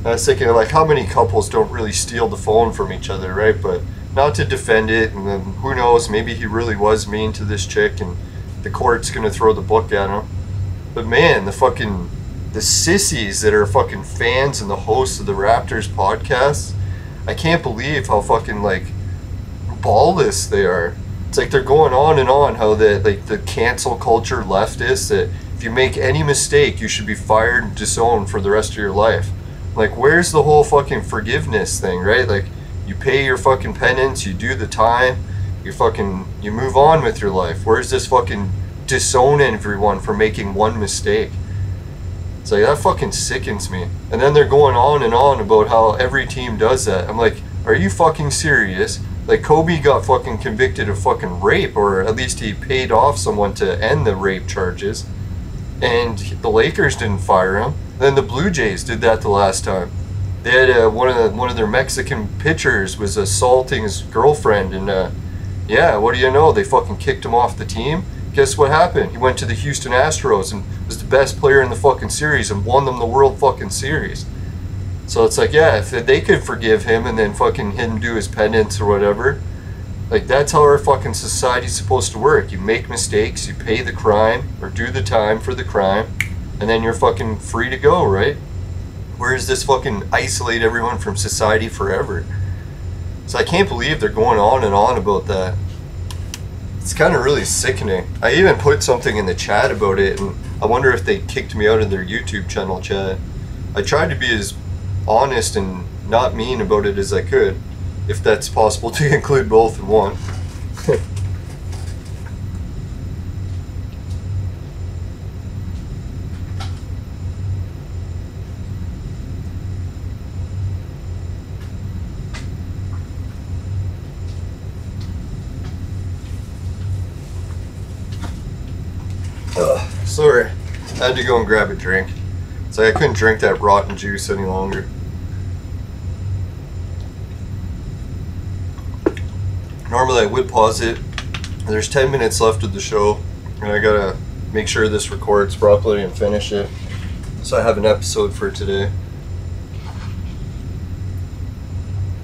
I was thinking, like, how many couples don't really steal the phone from each other, right? But not to defend it, and then who knows, maybe he really was mean to this chick and the court's gonna throw the book at him. But man, the fucking the sissies that are fucking fans and the hosts of the Raptors podcasts, I can't believe how fucking like ballless they are. It's like they're going on and on how the cancel culture leftists, that if you make any mistake you should be fired and disowned for the rest of your life. Like, where's the whole fucking forgiveness thing, right? Like, you pay your fucking penance, you do the time, you move on with your life. Where's this fucking disown everyone for making one mistake? It's like, that fucking sickens me. And then they're going on and on about how every team does that. I'm like, are you fucking serious? Like, Kobe got fucking convicted of fucking rape, or at least he paid off someone to end the rape charges, and the Lakers didn't fire him. Then the Blue Jays did that the last time. They had one of their Mexican pitchers was assaulting his girlfriend, and yeah, what do you know? They fucking kicked him off the team. Guess what happened? He went to the Houston Astros and was the best player in the fucking series and won them the World fucking Series. So it's like, yeah, if they could forgive him and then fucking him do his penance or whatever, like, that's how our fucking society's supposed to work. You make mistakes, you pay the crime or do the time for the crime, and then you're fucking free to go, right? Whereas this fucking isolate everyone from society forever. So I can't believe they're going on and on about that. It's kind of really sickening. I even put something in the chat about it, and I wonder if they kicked me out of their YouTube channel chat. I tried to be as honest and not mean about it as I could, if that's possible to include both in one. Sorry, I had to go and grab a drink. It's like I couldn't drink that rotten juice any longer. Normally I would pause it. There's 10 minutes left of the show, and I gotta make sure this records properly and finish it, so I have an episode for today.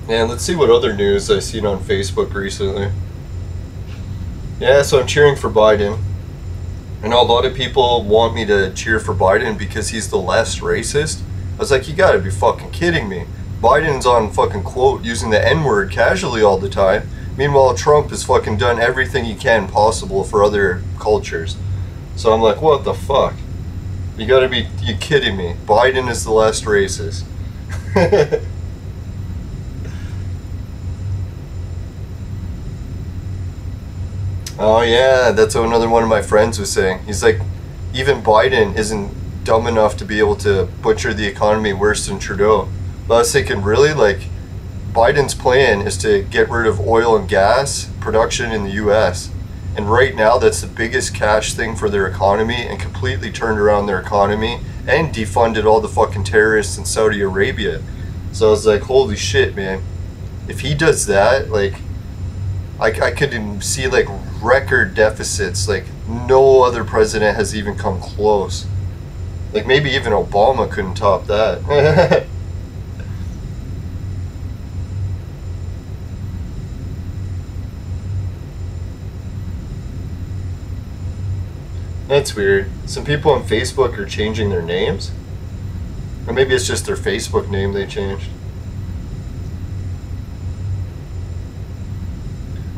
And let's see what other news I've seen on Facebook recently. Yeah, so I'm cheering for Biden. I know a lot of people want me to cheer for Biden because he's the less racist. I was like, you gotta be fucking kidding me. Biden's on fucking quote using the N-word casually all the time. Meanwhile, Trump has fucking done everything he can possible for other cultures. So I'm like, what the fuck? You gotta be, you kidding me. Biden is the less racist. Oh yeah, that's what another one of my friends was saying. He's like, even Biden isn't dumb enough to be able to butcher the economy worse than Trudeau. But I was thinking, really? Like, Biden's plan is to get rid of oil and gas production in the US. And right now, that's the biggest cash thing for their economy, and completely turned around their economy and defunded all the fucking terrorists in Saudi Arabia. So I was like, holy shit, man. If he does that, like, I could see like record deficits. Like, no other president has even come close. Like, maybe even Obama couldn't top that. That's weird. Some people on Facebook are changing their names. Or maybe it's just their Facebook name they changed.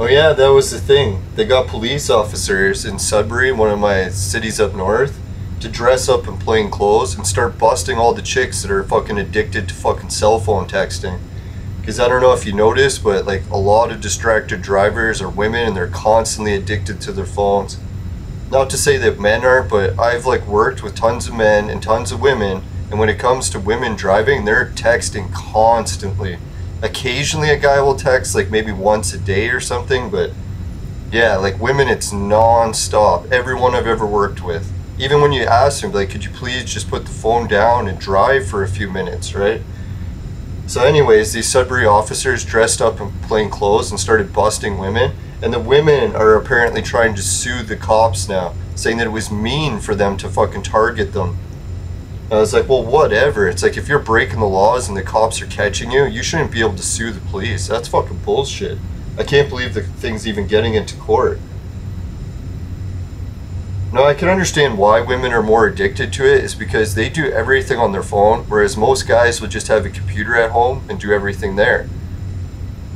Oh yeah, that was the thing. They got police officers in Sudbury, one of my cities up north, to dress up in plain clothes and start busting all the chicks that are fucking addicted to fucking cell phone texting. Because I don't know if you noticed, but like a lot of distracted drivers are women, and they're constantly addicted to their phones. Not to say that men aren't, but I've like worked with tons of men and tons of women, and when it comes to women driving, they're texting constantly. Occasionally a guy will text like maybe once a day or something, but yeah, like women, it's non-stop. Everyone I've ever worked with. Even when you ask them, like, could you please just put the phone down and drive for a few minutes, right? So anyways, these Sudbury officers dressed up in plain clothes and started busting women, and the women are apparently trying to sue the cops now, saying that it was mean for them to fucking target them. I was like, well, whatever. It's like, if you're breaking the laws and the cops are catching you, you shouldn't be able to sue the police. That's fucking bullshit. I can't believe the thing's even getting into court. No, I can understand why women are more addicted to it, is because they do everything on their phone, whereas most guys would just have a computer at home and do everything there.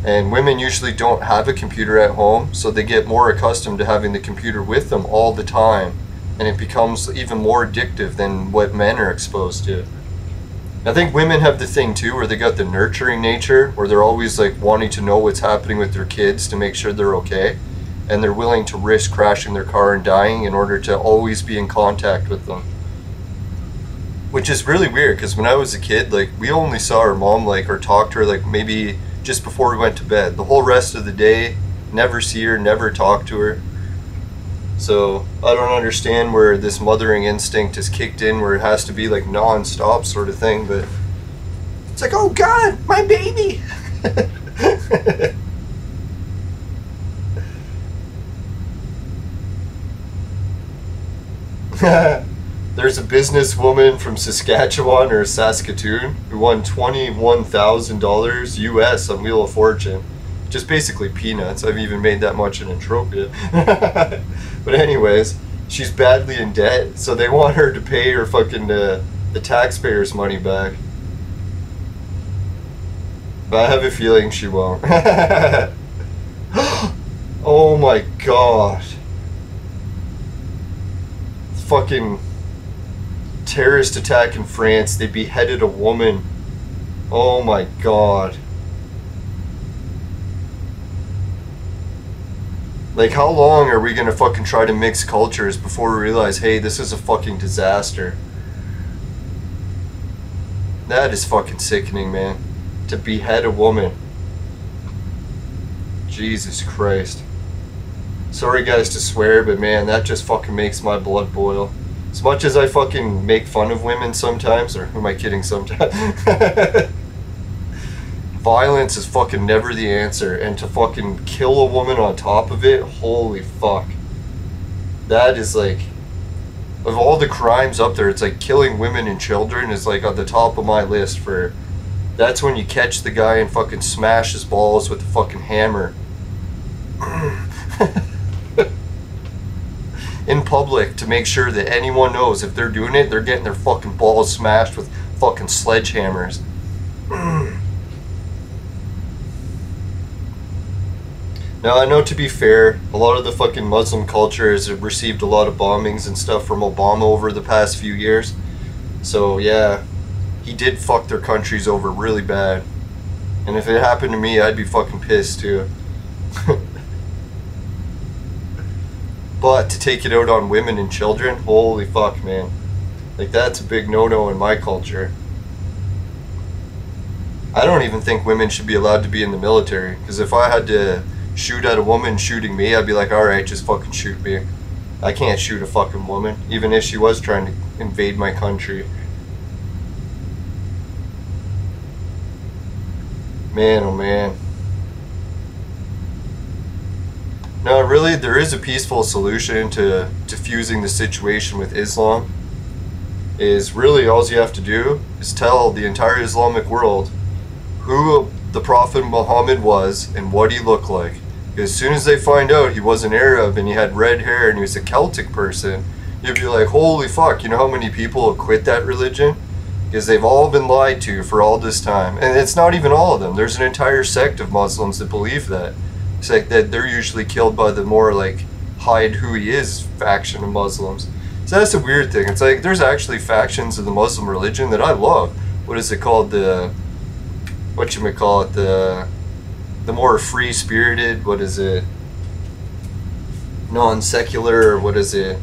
And women usually don't have a computer at home, so they get more accustomed to having the computer with them all the time, and it becomes even more addictive than what men are exposed to. I think women have the thing too, where they got the nurturing nature, where they're always like wanting to know what's happening with their kids to make sure they're okay. And they're willing to risk crashing their car and dying in order to always be in contact with them. Which is really weird, because when I was a kid, like, we only saw our mom, like, or talked to her, like, maybe just before we went to bed. The whole rest of the day, never see her, never talk to her. So, I don't understand where this mothering instinct is kicked in, where it has to be, like, non-stop sort of thing, but it's like, oh God, my baby! There's a businesswoman from Saskatchewan or Saskatoon who won $21,000 US on Wheel of Fortune. Just basically peanuts. I've even made that much in Entropia. But anyways, she's badly in debt, so they want her to pay her fucking the taxpayers' money back. But I have a feeling she won't. Oh my god. Fucking terrorist attack in France. They beheaded a woman. Oh my god. Like, how long are we gonna fucking try to mix cultures before we realize, hey, this is a fucking disaster? That is fucking sickening, man. To behead a woman. Jesus Christ. Sorry guys to swear, but man, that just fucking makes my blood boil. As much as I fucking make fun of women sometimes, or who am I kidding sometimes? Violence is fucking never the answer, and to fucking kill a woman on top of it, holy fuck. That is like, of all the crimes up there, it's like killing women and children is like on the top of my list for, that's when you catch the guy and fucking smash his balls with a fucking hammer. In public, to make sure that anyone knows if they're doing it, they're getting their fucking balls smashed with fucking sledgehammers. Now, I know, to be fair, a lot of the fucking Muslim culture has received a lot of bombings and stuff from Obama over the past few years. So yeah, he did fuck their countries over really bad. And if it happened to me, I'd be fucking pissed too. But to take it out on women and children, holy fuck, man. Like, that's a big no-no in my culture. I don't even think women should be allowed to be in the military, because if I had to shoot at a woman shooting me, I'd be like, alright, just fucking shoot me. I can't shoot a fucking woman, even if she was trying to invade my country. Man, oh man. No, really, there is a peaceful solution to diffusing the situation with Islam. Is really all you have to do is tell the entire Islamic world who the Prophet Muhammad was and what he looked like. Because as soon as they find out he was an Arab and he had red hair and he was a Celtic person, you'd be like, holy fuck, you know how many people will quit that religion? Because they've all been lied to for all this time. And it's not even all of them. There's an entire sect of Muslims that believe that. It's like that they're usually killed by the more like hide who he is faction of Muslims. So that's a weird thing. It's like there's actually factions of the Muslim religion that I love. What is it called? The whatchamacallit, the more free-spirited, what is it? Non-secular, or what is it?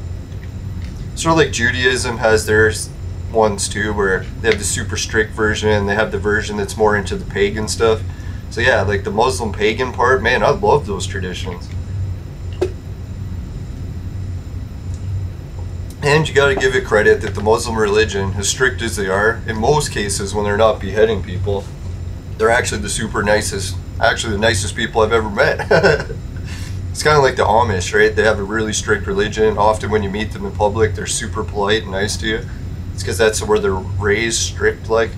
Sort of like Judaism has their ones too, where they have the super strict version and they have the version that's more into the pagan stuff. So yeah, like the Muslim pagan part, man, I love those traditions. And you gotta give it credit that the Muslim religion, as strict as they are, in most cases when they're not beheading people, they're actually the super nicest, actually the nicest people I've ever met. It's kind of like the Amish, right? They have a really strict religion. Often when you meet them in public, they're super polite and nice to you. It's because that's where they're raised strict like.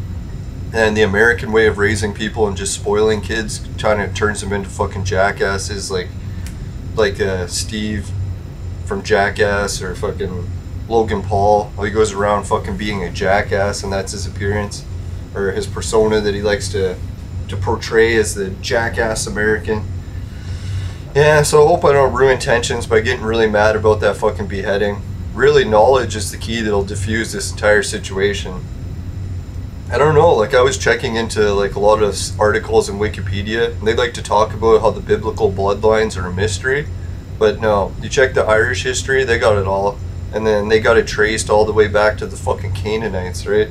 And the American way of raising people and just spoiling kids kind of turns them into fucking jackasses, like Steve from Jackass or fucking Logan Paul. He goes around fucking being a jackass, and that's his appearance or his persona that he likes to portray as the jackass American. Yeah, so I hope I don't ruin tensions by getting really mad about that fucking beheading. Really, knowledge is the key that'll diffuse this entire situation. I don't know, like I was checking into like a lot of articles in Wikipedia, and they like to talk about how the biblical bloodlines are a mystery, but no, you check the Irish history, they got it all, and then they got it traced all the way back to the fucking Canaanites, right?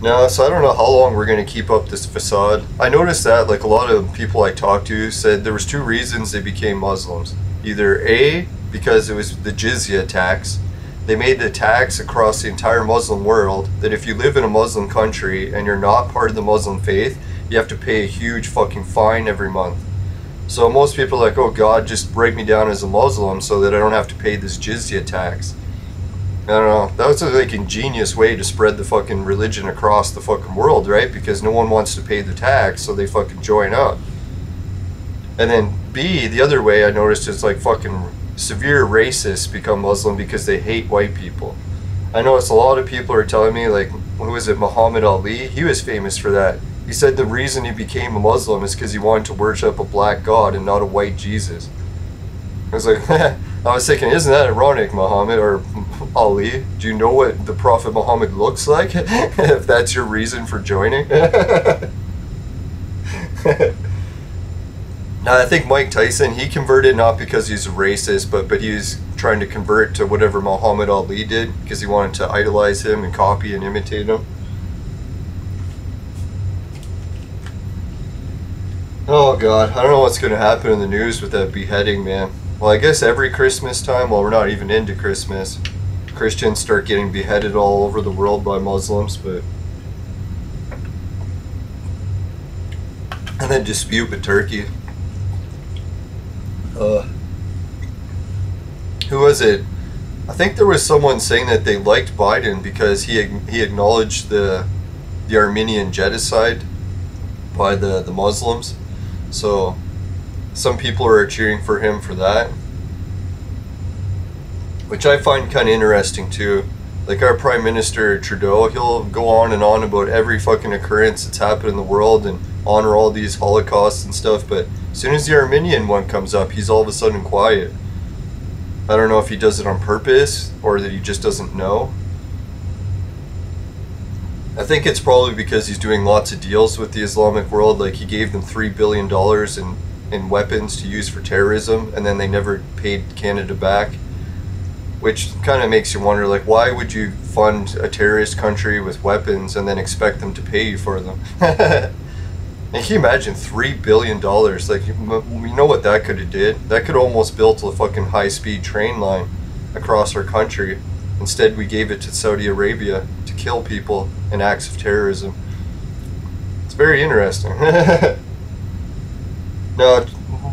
No, so I don't know how long we're going to keep up this facade. I noticed that like a lot of people I talked to said there was 2 reasons they became Muslims. Either A, because it was the jizya tax. They made the tax across the entire Muslim world that if you live in a Muslim country and you're not part of the Muslim faith, you have to pay a huge fucking fine every month. So most people are like, oh God, just write me down as a Muslim so that I don't have to pay this jizya tax. I don't know, that was a like ingenious way to spread the fucking religion across the fucking world, right? Because no one wants to pay the tax, so they fucking join up. And then B, the other way I noticed is like fucking severe racists become Muslim because they hate white people. I noticed a lot of people are telling me, like, who was it, Muhammad Ali? He was famous for that. He said the reason he became a Muslim is because he wanted to worship a black God and not a white Jesus. I was like, I was thinking, isn't that ironic, Muhammad or Ali? Do you know what the Prophet Muhammad looks like? If that's your reason for joining? Now, I think Mike Tyson, he converted not because he's a racist, but he was trying to convert to whatever Muhammad Ali did because he wanted to idolize him and copy and imitate him. Oh God, I don't know what's going to happen in the news with that beheading, man. Well, I guess every Christmas time, well, we're not even into Christmas, Christians start getting beheaded all over the world by Muslims, but... And then dispute with Turkey. Who was it? I think there was someone saying that they liked Biden because he acknowledged the Armenian genocide by the Muslims. So some people are cheering for him for that, which I find kind of interesting too. Like our Prime Minister Trudeau, he'll go on and on about every fucking occurrence that's happened in the world and honor all these holocausts and stuff, but as soon as the Armenian one comes up, he's all of a sudden quiet. I don't know if he does it on purpose or that he just doesn't know. I think it's probably because he's doing lots of deals with the Islamic world. Like he gave them $3 billion in weapons to use for terrorism, and then they never paid Canada back. Which kind of makes you wonder, like, why would you fund a terrorist country with weapons and then expect them to pay you for them? And can you imagine $3 billion? Like, you know what that could have did? That could almost built a fucking high-speed train line across our country. Instead, we gave it to Saudi Arabia to kill people in acts of terrorism. It's very interesting. No,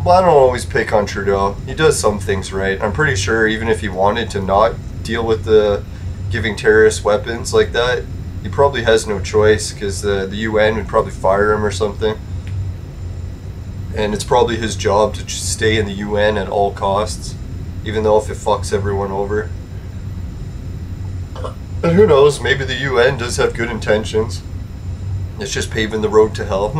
I don't always pick on Trudeau. He does some things right. I'm pretty sure even if he wanted to not deal with the giving terrorists weapons like that, he probably has no choice because the UN would probably fire him or something. And it's probably his job to just stay in the UN at all costs, even though if it fucks everyone over. And who knows, maybe the UN does have good intentions. It's just paving the road to hell.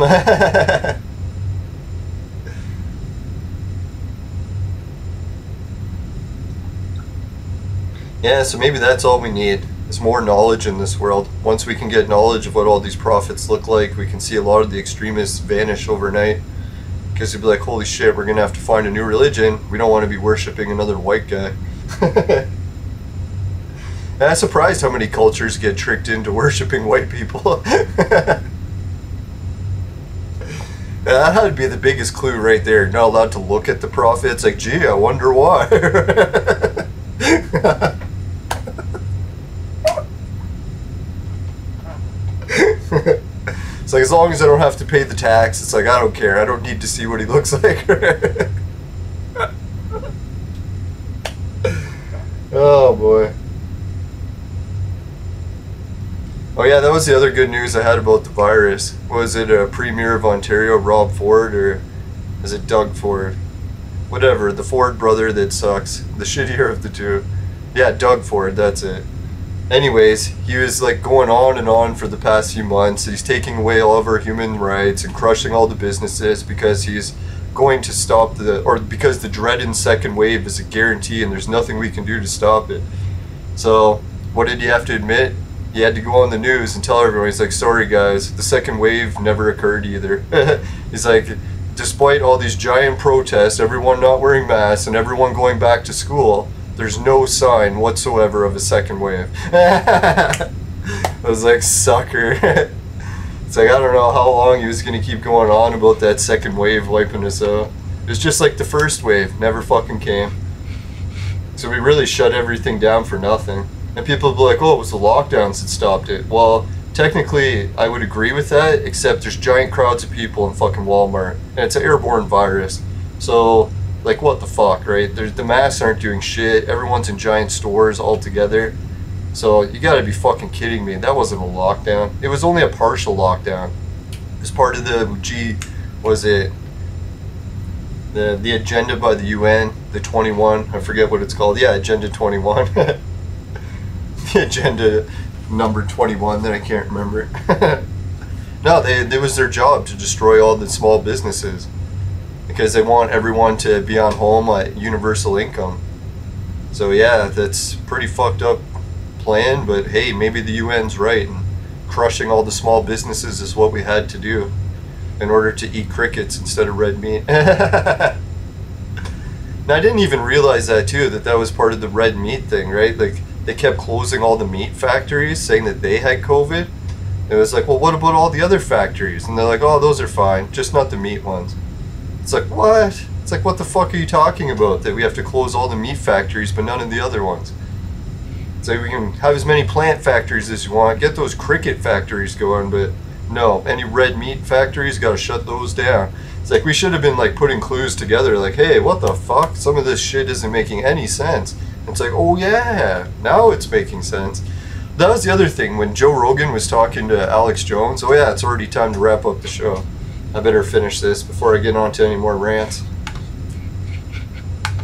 Yeah, so maybe that's all we need, is more knowledge in this world. Once we can get knowledge of what all these prophets look like, we can see a lot of the extremists vanish overnight. Because you'd be like, holy shit, we're going to have to find a new religion. We don't want to be worshipping another white guy. And I'm surprised how many cultures get tricked into worshipping white people. That had to be the biggest clue right there. You're not allowed to look at the prophets. Like, gee, I wonder why. It's like, as long as I don't have to pay the tax, it's like, I don't care. I don't need to see what he looks like. Oh boy. Oh yeah, that was the other good news I had about the virus. Was it a Premier of Ontario, Rob Ford, or is it Doug Ford? whatever, the Ford brother that sucks, the shittier of the two. Yeah, Doug Ford, that's it. Anyways, he was like going on and on for the past few months. He's taking away all of our human rights and crushing all the businesses because he's going to stop because the dreaded second wave is a guarantee and there's nothing we can do to stop it. So what did he have to admit? He had to go on the news and tell everyone, he's like, sorry guys, the second wave never occurred either. He's like, despite all these giant protests, everyone not wearing masks and everyone going back to school, there's no sign whatsoever of a second wave. I was like, sucker. It's like, I don't know how long he was going to keep going on about that second wave wiping us out. It was just like the first wave, never fucking came. So we really shut everything down for nothing. And people would be like, oh, it was the lockdowns that stopped it. Well, technically, I would agree with that, except there's giant crowds of people in fucking Walmart. And it's an airborne virus. So, like, what the fuck, right? The masks aren't doing shit. Everyone's in giant stores all together. So, you gotta be fucking kidding me. That wasn't a lockdown. It was only a partial lockdown. It was part of the agenda by the UN, the 21, I forget what it's called. Yeah, Agenda 21. The agenda number 21 that I can't remember. No, it was their job to destroy all the small businesses because they want everyone to be on home at universal income. So yeah, that's pretty fucked up plan, but hey, maybe the UN's right and crushing all the small businesses is what we had to do in order to eat crickets instead of red meat. Now I didn't even realize that too, that was part of the red meat thing, right? Like they kept closing all the meat factories saying that they had COVID. It was like, well, what about all the other factories? And they're like, oh, those are fine, just not the meat ones. It's like, what? It's like, what the fuck are you talking about? That we have to close all the meat factories but none of the other ones? It's like, we can have as many plant factories as you want, get those cricket factories going, but no, any red meat factories, gotta shut those down. It's like, we should have been like putting clues together, like, hey, what the fuck? Some of this shit isn't making any sense. And it's like, oh yeah, now it's making sense. That was the other thing, when Joe Rogan was talking to Alex Jones, oh yeah, it's already time to wrap up the show. I better finish this before I get on to any more rants.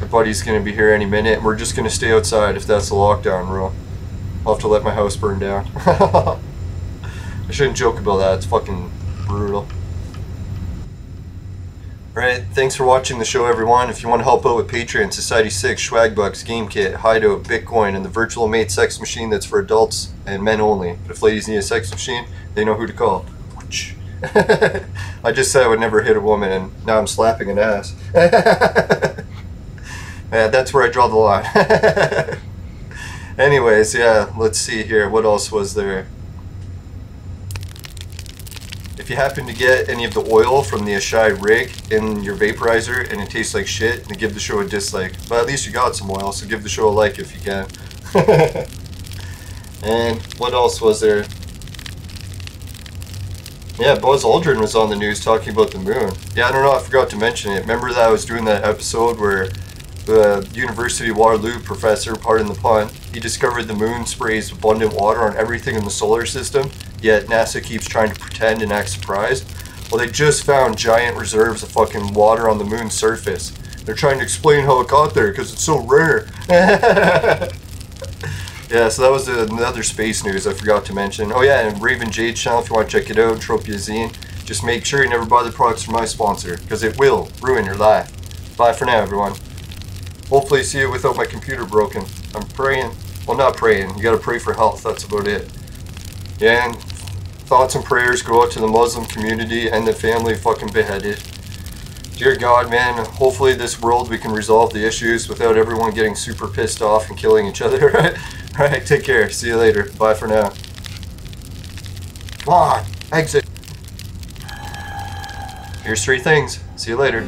My buddy's gonna be here any minute, and we're just gonna stay outside if that's the lockdown rule. I'll have to let my house burn down. I shouldn't joke about that, it's fucking brutal. Alright, thanks for watching the show, everyone. If you want to help out with Patreon, Society 6, Swagbucks, GameKit, Hideout, Bitcoin, and the virtual mate sex machine that's for adults and men only. But if ladies need a sex machine, they know who to call. I just said I would never hit a woman, and now I'm slapping an ass. Yeah, that's where I draw the line. Anyways, yeah, let's see here. What else was there? If you happen to get any of the oil from the Ashi rig in your vaporizer and it tastes like shit, then give the show a dislike. But at least you got some oil, so give the show a like if you can. And what else was there? Yeah, Buzz Aldrin was on the news talking about the moon. Yeah, I don't know, I forgot to mention it. Remember that I was doing that episode where the University of Waterloo professor, pardon the pun, he discovered the moon sprays abundant water on everything in the solar system, yet NASA keeps trying to pretend and act surprised? Well, they just found giant reserves of fucking water on the moon's surface. They're trying to explain how it got there because it's so rare. Yeah, so that was another space news I forgot to mention. Oh yeah, and Raven Jade's channel, if you want to check it out, Entropia Zine. Just make sure you never buy the products from my sponsor, because it will ruin your life. Bye for now, everyone. Hopefully see you without my computer broken. I'm praying. Well, not praying. You gotta pray for health. That's about it. Yeah, and thoughts and prayers go out to the Muslim community and the family fucking beheaded. Dear God, man, hopefully this world we can resolve the issues without everyone getting super pissed off and killing each other, right? Alright, take care. See you later. Bye for now. Come on, exit. Here's 3 things. See you later.